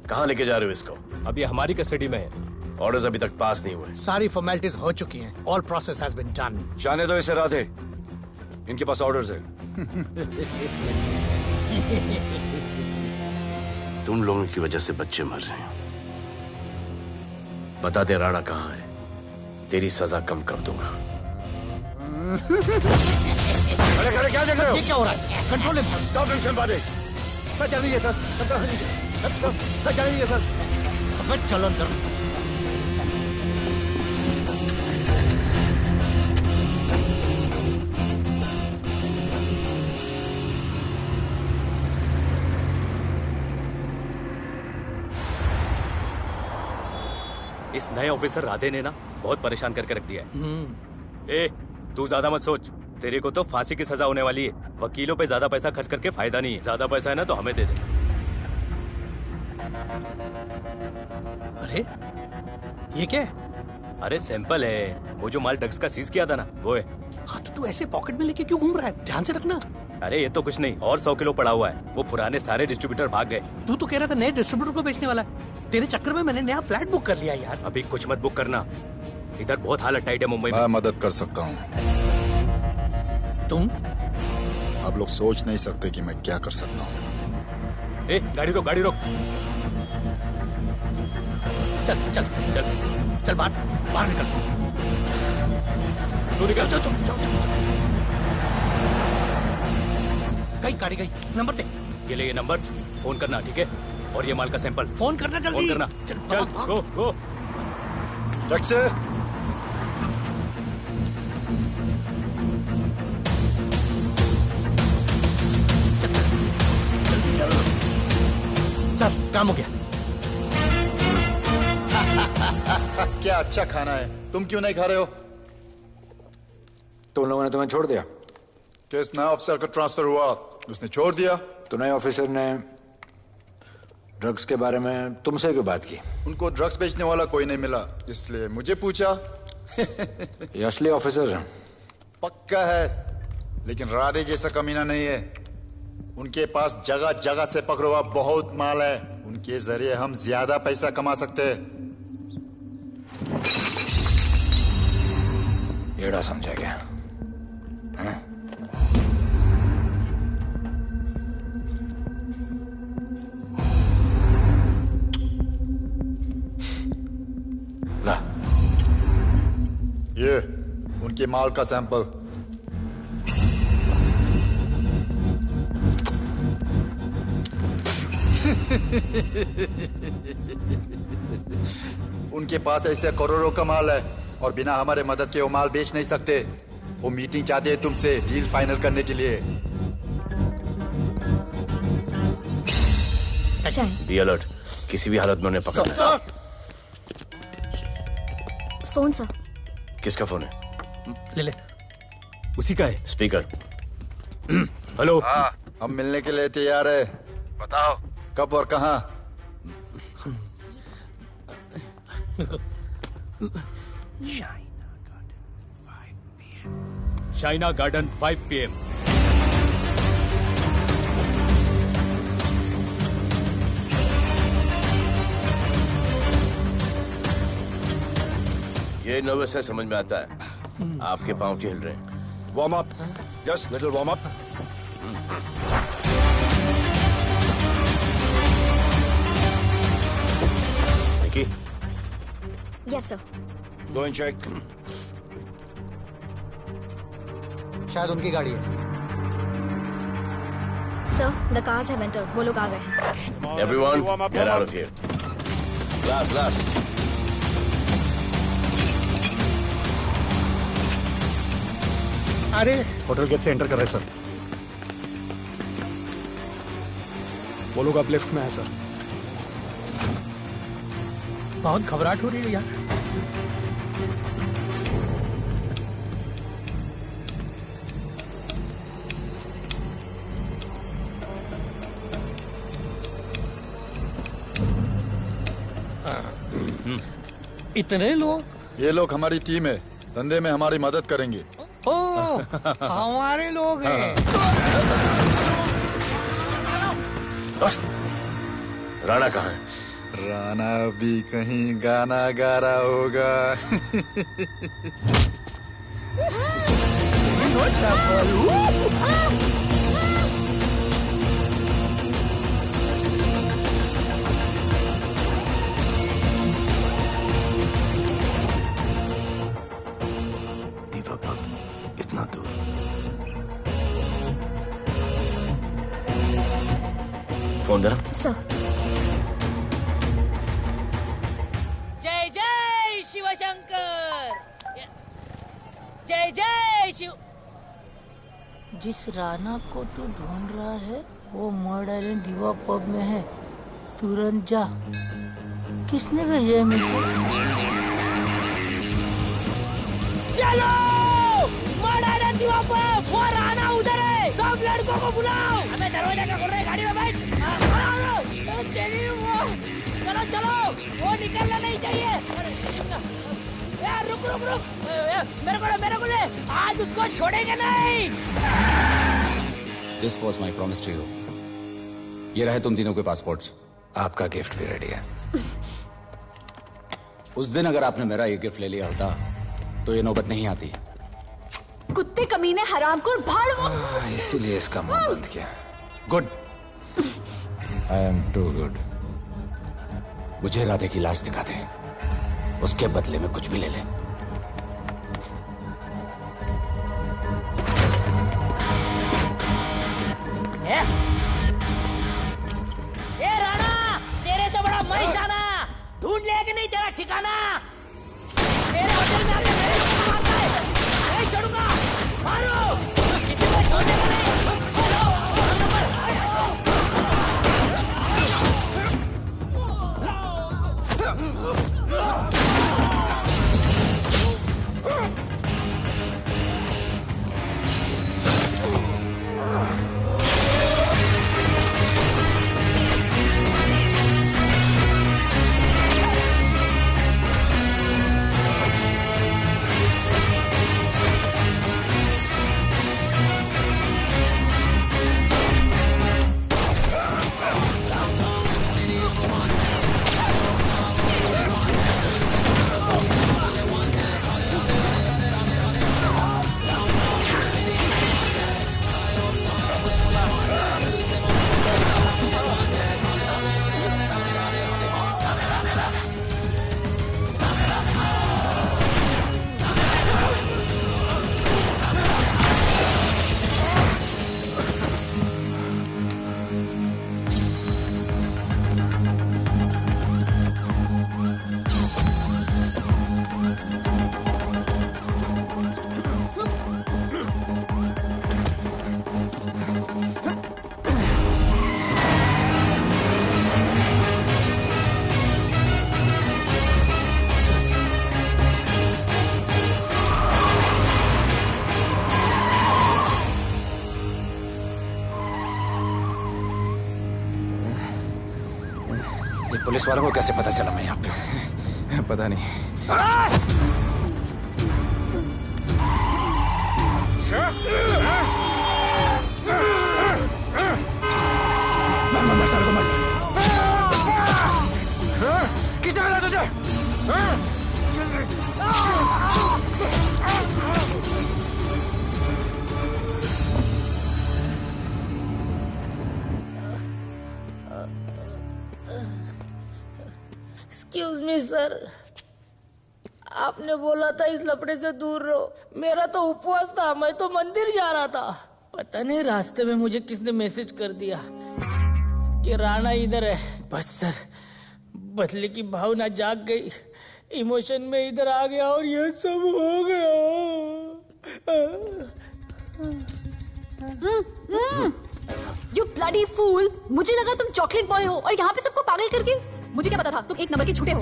कहाँ लेके जा रहे हो इसको? अभी हमारी कस्टडी में है। ऑर्डर्स अभी तक पास नहीं हुए। सारी फॉर्मेलिटीज हो चुकी हैं। All process has been done. जाने दो इसे राधे, इनके पास ऑर्डर्स है। तुम लोगों की वजह से बच्चे मर रहे हैं। बता दे राणा कहाँ है, तेरी सजा कम कर दूंगा। अरे अरे क्या देख रहे हो? ये क्या हो रहा है? कंट्रोल स्टॉप टेंशन बातें। सर चल लीजिए सर चल लीजिए सर। अब चलो अंदर। इस नए ऑफिसर राधे ने ना बहुत परेशान करके रख दिया है। ए, तू ज्यादा मत सोच, तेरे को तो फांसी की सजा होने वाली है। वकीलों पे ज्यादा पैसा खर्च करके फायदा नहीं है। ज्यादा पैसा है ना तो हमें दे दे। अरे ये क्या है? अरे सैंपल है, वो जो माल ड्रग्स का सीज किया था ना वो है। हाँ तो तू ऐसे पॉकेट में लेके क्यों घूम रहा है? ध्यान से रखना। अरे ये तो कुछ नहीं, और 100 किलो पड़ा हुआ है। वो पुराने सारे डिस्ट्रीब्यूटर भाग गए। तू तो कह रहा था नए डिस्ट्रीब्यूटर को बेचने वाला है। तेरे चक्कर में मैंने नया फ्लैट बुक कर लिया यार। अभी कुछ मत बुक करना, इधर बहुत हालत टाइट है मुंबई में। मैं मदद कर सकता हूँ। तुम? आप लोग सोच नहीं सकते कि मैं क्या कर सकता हूँ। ए, गाड़ी रोक, गाड़ी रोक। चल चल चल चल बाहर निकल। तू निकल। चल चल चल गाड़ी गई। नंबर दे। ये ले, ये नंबर फोन करना, ठीक है? और ये माल का सैंपल फोन करना जल्दी। फोन करना। चल गो गो। सर काम हो गया। क्या अच्छा खाना है, तुम क्यों नहीं खा रहे हो? तुम लोगों ने तुम्हें छोड़ दिया? किस नए ऑफिसर का ट्रांसफर हुआ उसने छोड़ दिया? तो नए ऑफिसर ने ड्रग्स के बारे में तुमसे क्यों बात की? उनको ड्रग्स बेचने वाला कोई नहीं मिला, इसलिए मुझे पूछा। ये असली ऑफिसर है? पक्का है, लेकिन राधे जैसा कमीना नहीं है। उनके पास जगह जगह से पकड़ा हुआ बहुत माल है, उनके जरिए हम ज्यादा पैसा कमा सकते हैं। एड़ा समझा क्या? हाँ? ला, ये उनके माल का सैंपल। उनके पास ऐसे करोड़ों का माल है और बिना हमारे मदद के वो माल बेच नहीं सकते। वो मीटिंग चाहते हैं तुमसे डील फाइनल करने के लिए। बी अलर्ट, किसी भी हालत में उन्हें पकड़ना है। Phone sir. किसका फोन है? ले ले। उसी का है। स्पीकर। हेलो। हाँ, हम मिलने के लिए तैयार है। बताओ कब और कहाँ? Shaina garden 5 PM। ये नर्वस है, समझ में आता है। आपके पांव क्यों हिल रहे हैं? Warm up, just little warm up. Yes sir. Go and check. शायद उनकी गाड़ी है। Sir the cars have entered. वो लोग आ गए हैं। Everyone, get out of here. Glass glass. अरे होटल गेट से एंटर कर रहे सर। वो लोग अब लिफ्ट में है सर। बहुत घबराहट हो रही है यार। इतने लोग? ये लोग हमारी टीम है, धंधे में हमारी मदद करेंगे। ओ, हमारे लोग हैं। राणा कहाँ है? राणा भी कहीं गाना गा रहा होगा। इतना दूर। फोन देना। सर। जय जय शिवशंकर, जय जय शिव। जिस राणा को तू ढूंढ रहा है वो मर्ड आइलैंड दीवा पब में है, तुरंत जा। किसने भेजा है मैसेज? चलो मर्ड आइलैंड दीवा पब, वो राणा उधर है, सब लड़कों को बुलाओ। हमें दरवाजा क्या खोल रहे, गाड़ी में बैठ। चलो चलो, वो निकलना नहीं चाहिए। यार रुक रुक रुक, मेरे को ले, आज उसको छोड़ेंगे नहीं। This was my promise to you. ये रहे तुम तीनों के पासपोर्ट्स। आपका गिफ्ट भी रेडी है। उस दिन अगर आपने मेरा ये गिफ्ट ले लिया होता तो ये नौबत नहीं आती। कुत्ते कमीने हरामखोर भाड़। इसीलिए इसका मुंह बंद किया। Good. I am too good. मुझे राधे की लाश दिखा दे, उसके बदले में कुछ भी ले ले। ए राणा, तेरे तो बड़ा मैशाना, ढूंढ लिया कि नहीं तेरा ठिकाना? मेरे होटल में आके मेरे को मारता है, नहीं छोड़ूंगा, मारो। किसी को छोड़ने का नहीं। पुलिस वालों को कैसे पता चला मैं यहाँ पे? पता नहीं। मर साले को मर। किसने मिला तुझे? एक्सक्यूज मी सर, आपने बोला था इस लफड़े से दूर रहो। मेरा तो उपवास था, मैं तो मंदिर जा रहा था। पता नहीं रास्ते में मुझे किसने मैसेज कर दिया कि राणा इधर है। बस सर, बदले की भावना जाग गई, इमोशन में इधर आ गया और ये सब हो गया। You bloody fool! मुझे लगा तुम चॉकलेट बॉय हो और यहाँ पे सबको पागल करके। मुझे क्या पता था तुम एक नंबर के झूठे हो।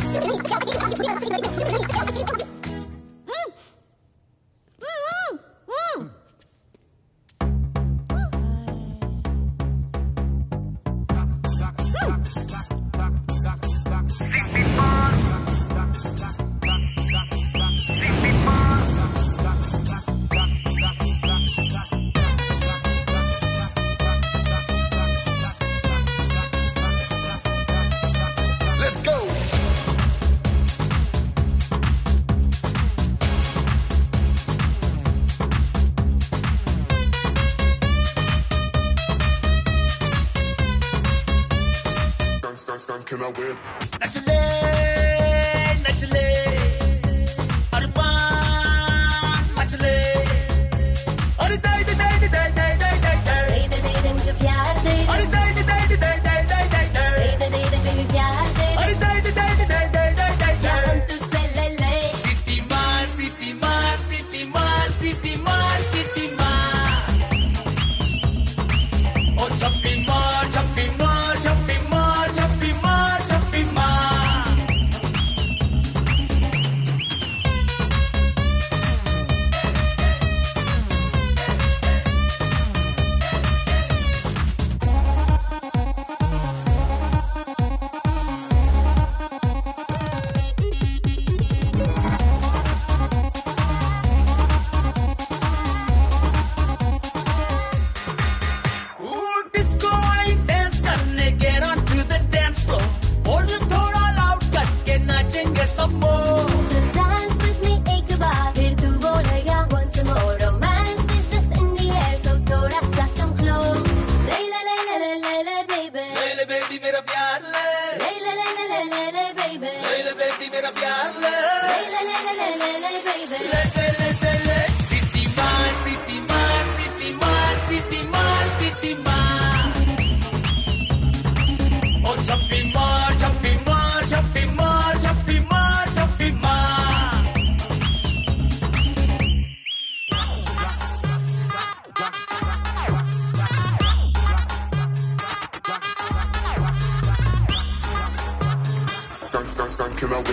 Can I win? नचले नचले अरमान मचले अरे दाई दाई दाई दाई दाई दाई दाई दाई दे दे मुझे प्यार दे अरे दाई दाई दाई दाई दाई दाई दाई दाई दे बेबी प्यार दे अरे दाई दाई दाई दाई दाई दाई दाई क्या हम तुझसे ले ले सिटी मार सिटी मार सिटी मार सिटी मार सिटी मार ओ छप्पी मार छप्पी मार छप्पी मार छप्पी मार छप्पी मार डिस्को आई डांस करने get on to the dance floor volume थोड़ा लाउड करके नाचेंगे सब मोर Dance with me एक बार फिर तू बोलेगा once more romance is just in the air so थोड़ा सा come close ले ले ले ले ले ले ले baby ले ले बेबी मेरा प्यार ले ले ले ले ले ले ले ले baby ले ले बेबी मेरा प्यार ले ले ले ले ले ले ले ले baby ले ले ले ले ले सिटी मार सिटी मार सिटी मार सिटी मार सिटी मार ओ छप्पी मार छप्पी मार छप्पी मार छप्पी मार छप्पी मार Can I win?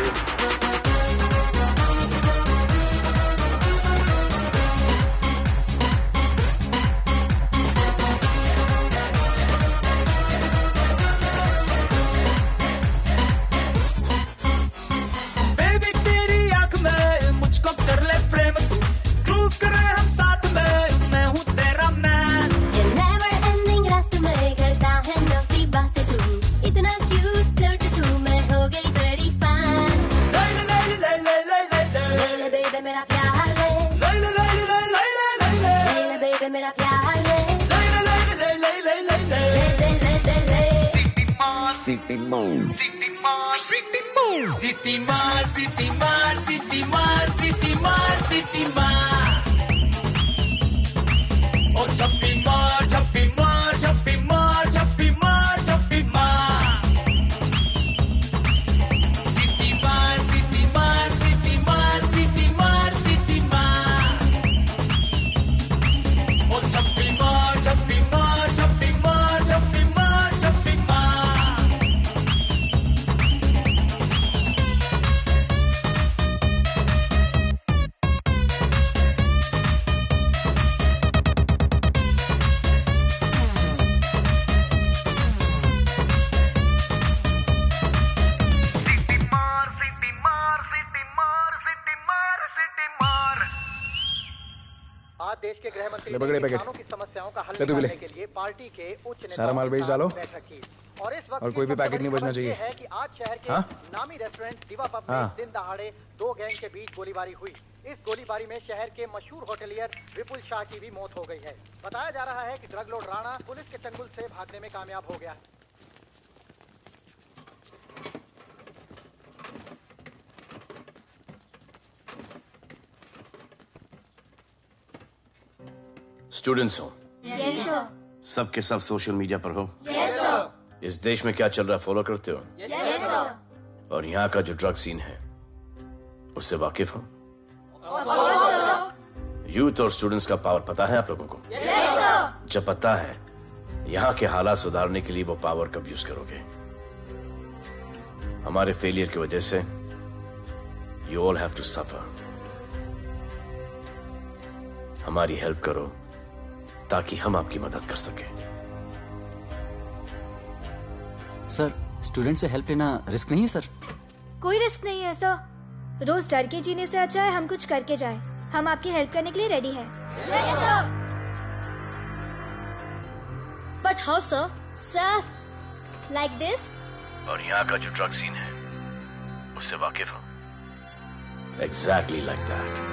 बेबी तेरी आंख में मुझको कर ले फ्रेम तू प्रूव करे हम साथ में मैं हूँ तेरा मैन ये never ending रात में करता है नौकी बातें तू इतना cute flirty तू मैं हो गई तेरी fan ले ले ले ले ले ले ले ले ले ले baby मेरा प्यार ले ले ले ले ले ले ले ले ले ले ले baby मेरा प्यार ले ले ले ले ले ले ले ले ले ले ले ले ले सिटी मार सिटी मार सिटी मार सिटी मार सिटी मार सिटी मार ओ छप्पी मार छप्पी मार छप्पी मार छप्पी मार छप्पी मार सिटी मार सिटी मार सिटी मार सिटी मार सिटी मार ओ छप्पी मार छप्पी मार छप्पी मार छप्पी मार छप्पी मार आज देश के गृह मंत्री ले पकड़े ने पैकेट। किसानों की समस्याओं का हल ले तू भी ले। निकालने के लिए पार्टी के उच्च नेताओं सारा माल के बेच साथ डालो। बैठक की। और इस वक्त और कोई भी पैकेट नहीं बचना चाहिए। है कि आज शहर के हाँ? नामी रेस्टोरेंट दिवा पब में हाँ। दिन दहाड़े दो गैंग के बीच गोलीबारी हुई। इस गोलीबारी में शहर के मशहूर होटलियर विपुल शाह की भी मौत हो गई है। बताया जा रहा है कि ड्रग लॉर्ड राणा पुलिस के चंगुल से भागने में कामयाब हो गया। स्टूडेंट्स हो Yes sir सब के सब सोशल मीडिया पर हो Yes sir इस देश में क्या चल रहा है फॉलो करते हो Yes sir और यहाँ का जो ड्रग सीन है उससे वाकिफ हो? यूथ और स्टूडेंट्स का पावर पता है आप लोगों को? जब पता है, यहाँ के हालात सुधारने के लिए वो पावर कब यूज करोगे? हमारे फेलियर की वजह से you all have to suffer. हमारी हेल्प करो ताकि हम आपकी मदद कर सकें। सर, स्टूडेंट से हेल्प लेना रिस्क नहीं है सर? कोई रिस्क नहीं है सर। रोज डर के जीने से अच्छा है हम कुछ करके जाए। हम आपकी हेल्प करने के लिए रेडी है। But how sir? Sir, like this? और यहाँ का जो ड्रग सीन है उससे वाकिफ हो? Exactly like that.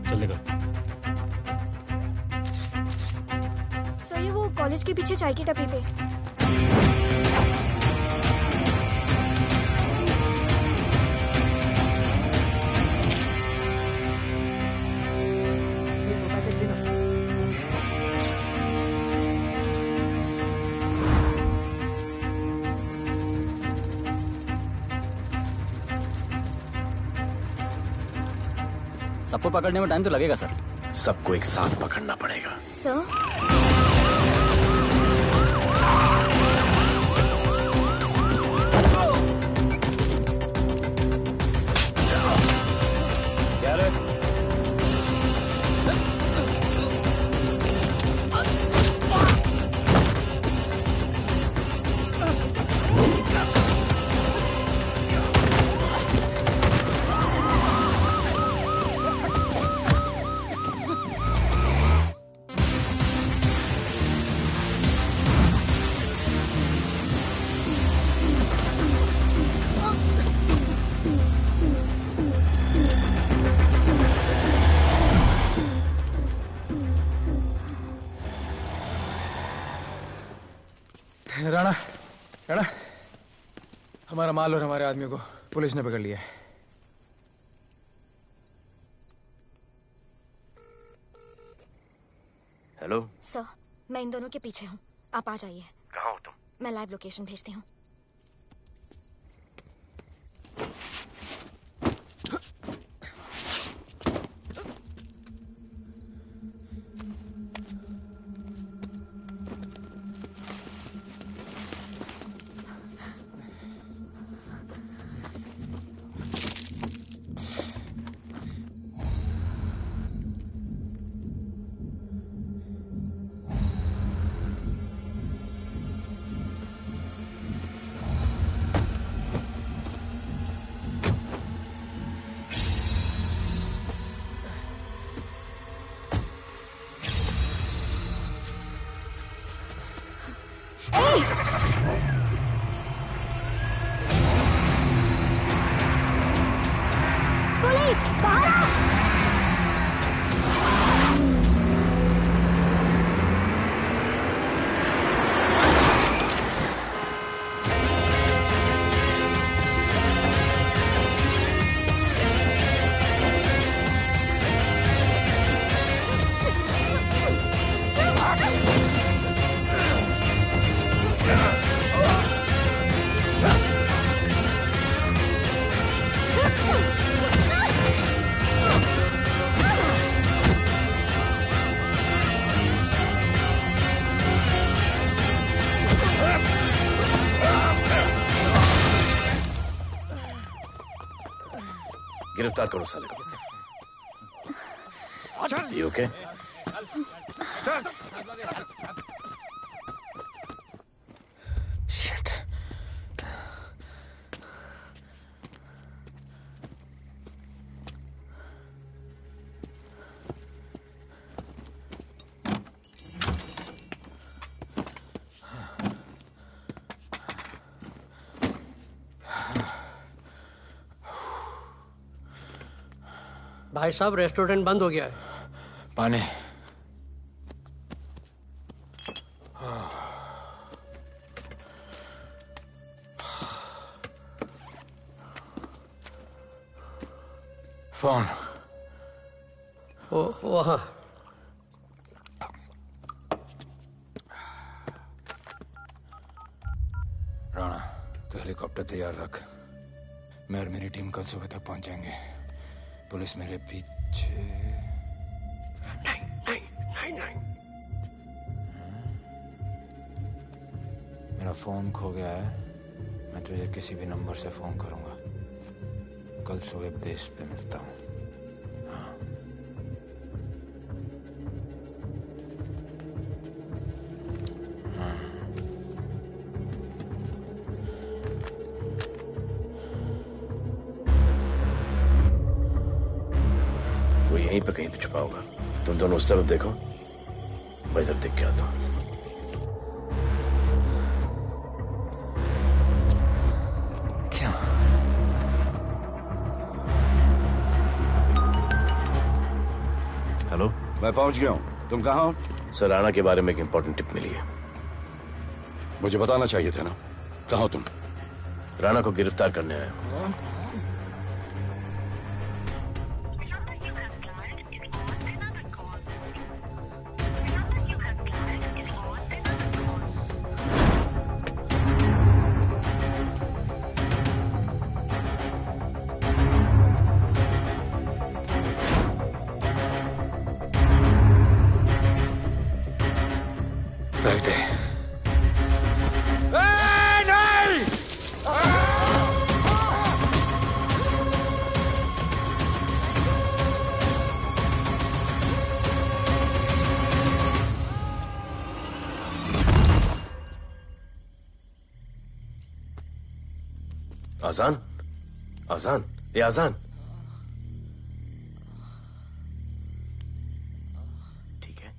चलेगा। सर, ये वो कॉलेज के पीछे चाय की टपरी पे। सबको पकड़ने में टाइम तो लगेगा सर। सबको एक साथ पकड़ना पड़ेगा। सर, राणा, राणा, हमारा माल और हमारे आदमियों को पुलिस ने पकड़ लिया है। हेलो सर, मैं इन दोनों के पीछे हूँ। आप आ जाइए। कहाँ हो तुम? मैं लाइव लोकेशन भेजती हूँ। पुलिस, बाहर आओ! गिरफ्तार करो साले को। You okay? Shit. भाई साहब, रेस्टोरेंट बंद हो गया है। पानी। फोन वहाँ राणा, तो हेलीकॉप्टर तैयार रख। मैं और मेरी टीम कल सुबह तक पहुंच जाएंगे। पुलिस मेरे पीछे नहीं। मेरा फोन खो गया है। मैं तुझे किसी भी नंबर से फोन करूंगा। कल सुबह बेस पे मिलता हूँ। वो यहीं पे कहीं पे छुपा होगा। तुम दोनों उस तरफ देखो, मैं इधर देख के आता हूँ। क्या? हेलो, मैं पहुंच गया हूँ। तुम कहाँ हो? सर, राणा के बारे में एक इंपॉर्टेंट टिप मिली है। मुझे बताना चाहिए था ना। कहाँ हो तुम? राणा को गिरफ्तार करने आया हूँ। कर दे। आजान, आजान, ये आजान। ठीक है।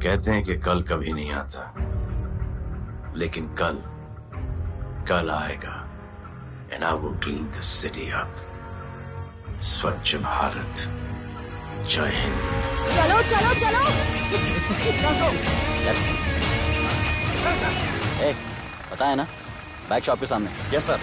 कहते हैं कि कल कभी नहीं आता, लेकिन कल आएगा। And I will clean the city up. स्वच्छ भारत। जय हिंद। चलो चलो चलो। पता है ना, बैक शॉप के सामने। Yes sir.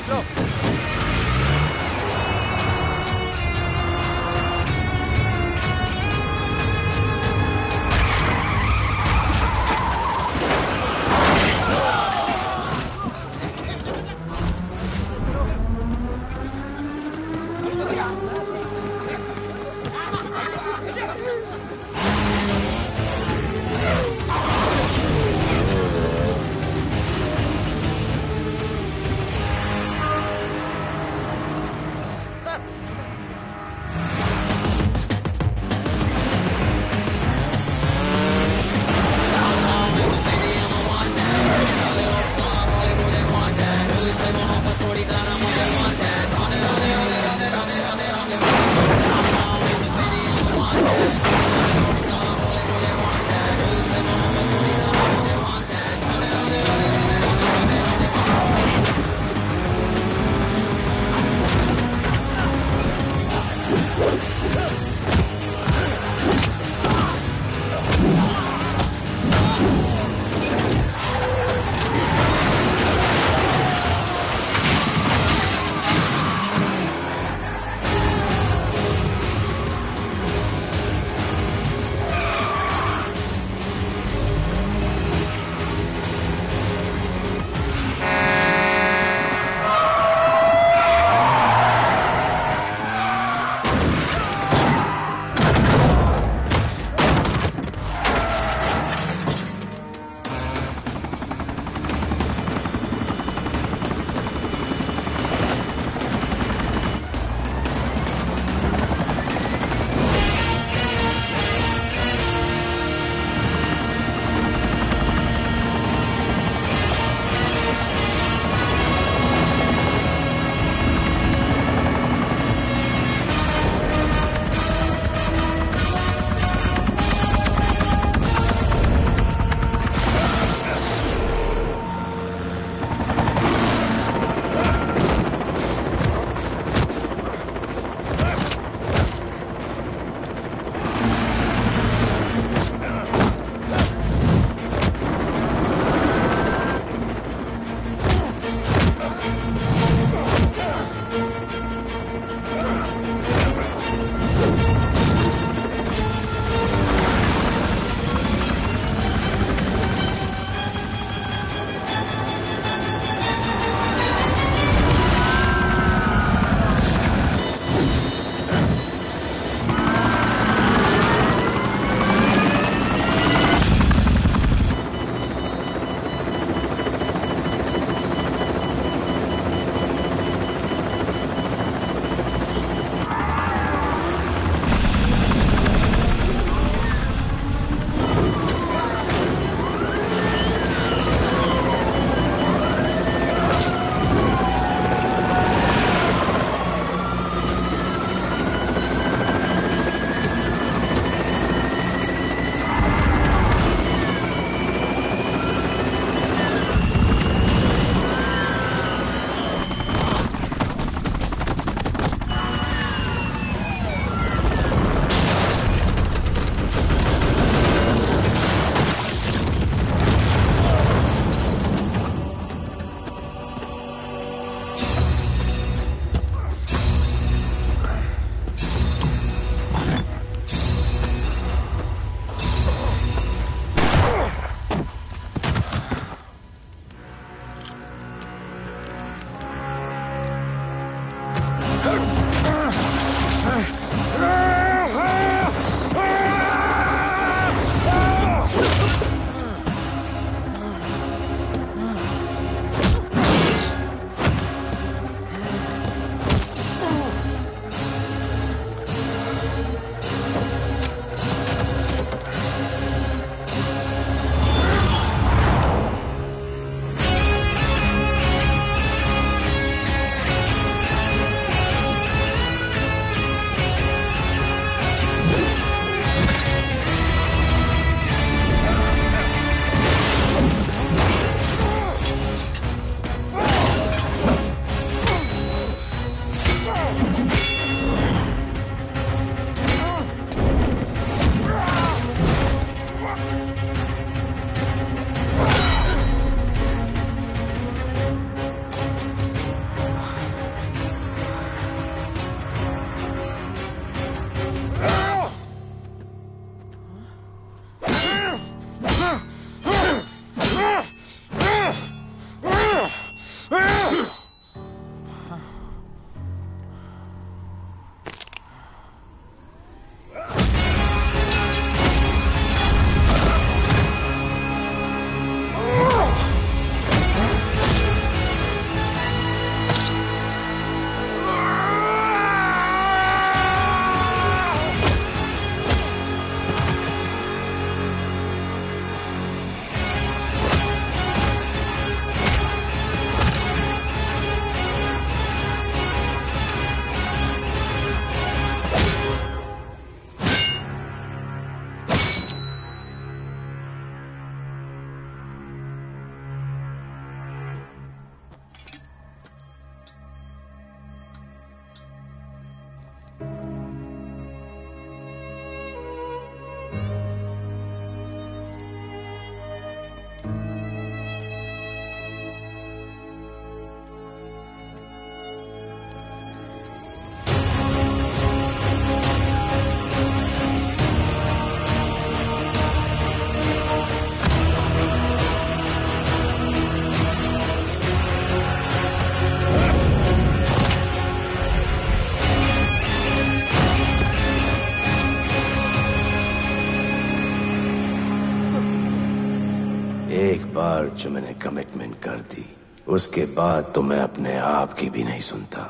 एक बार जो मैंने कमिटमेंट कर दी, उसके बाद तो मैं अपने आप की भी नहीं सुनता।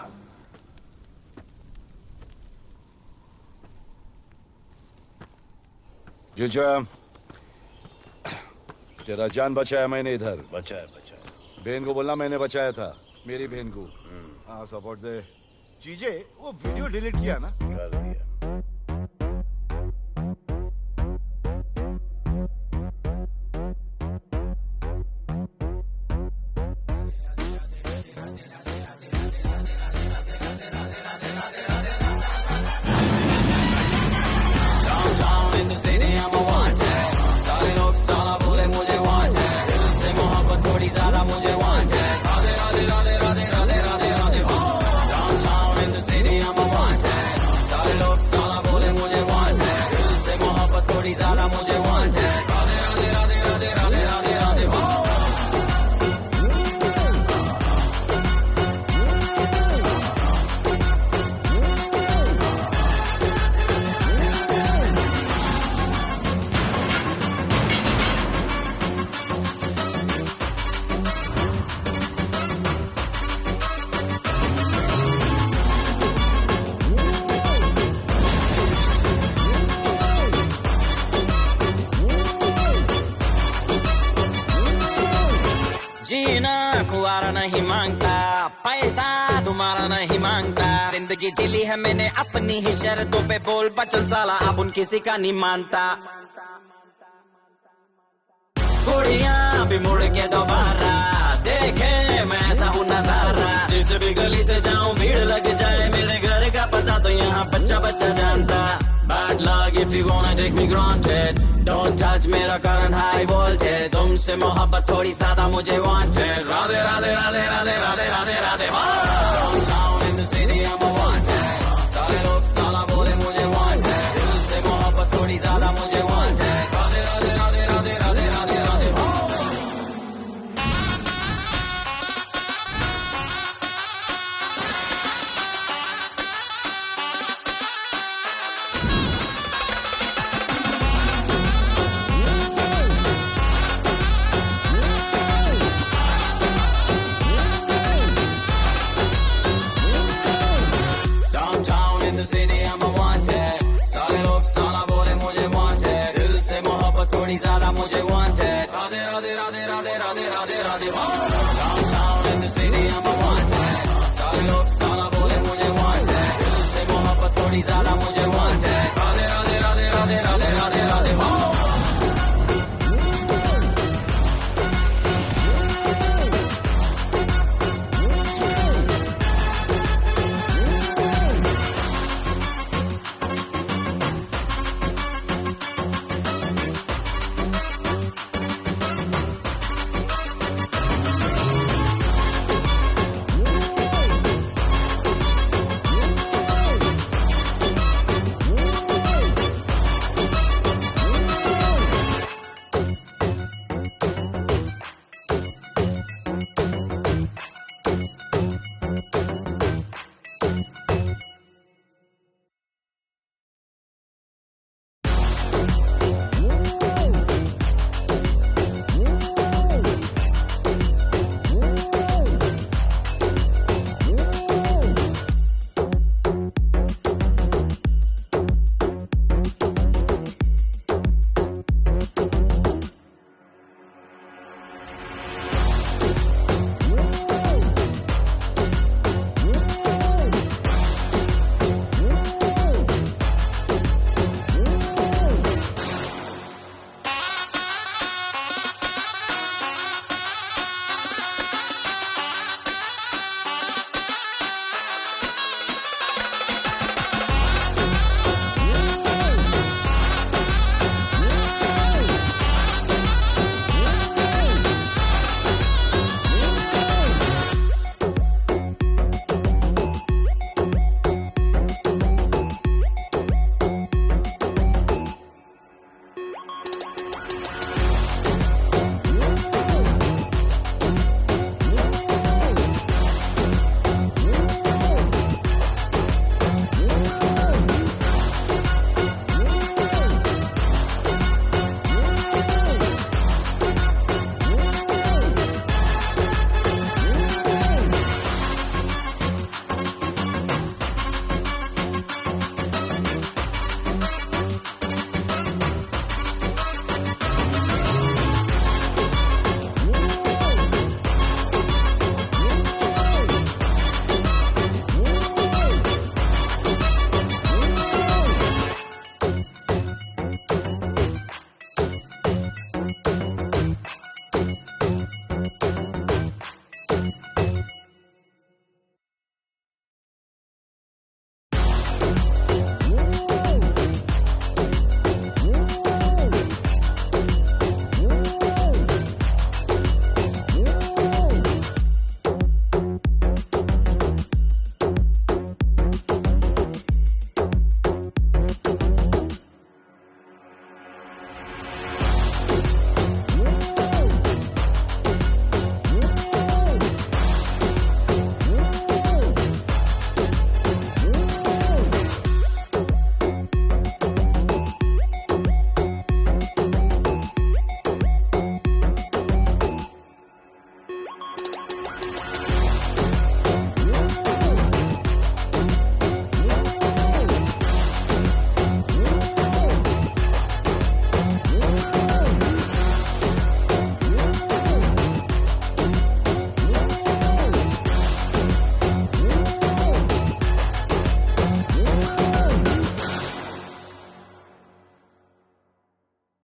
जीजा, तेरा जान बचाया मैंने इधर। बचाया। बहन को बोलना मैंने बचाया था, मेरी बहन को। हाँ, सपोर्ट दे। चीजे, वो वीडियो डिलीट किया ना? कर दिया। नहीं मांगता, पैसा तुम्हारा नहीं मांगता, जिंदगी जिली है मैंने अपनी ही शर्तों पे, बोल बचल साला अब उन किसी का नहीं मानता। कुड़ियां भी मुड़ के दोबारा देखे मैं ऐसा हूँ नजारा, जिस भी गली से जाऊं भीड़ लग जाए, मेरे घर का पता तो यहाँ बच्चा बच्चा जानता। Bad luck if you gonna take me granted, don't touch मेरा current high voltage, तुमसे मोहब्बत थोड़ी ज्यादा मुझे wanted, Radhe Radhe Radhe Radhe Radhe Radhe Radhe. Downtown in the city I'm a wanted, सारे लोग साला बोले मुझे wanted, दिल से मोहब्बत थोड़ी ज्यादा मुझे wanted, राधे राधे राधे राधे राधे राधे राधे। थोड़ी ज्यादा मुझे वांटेड,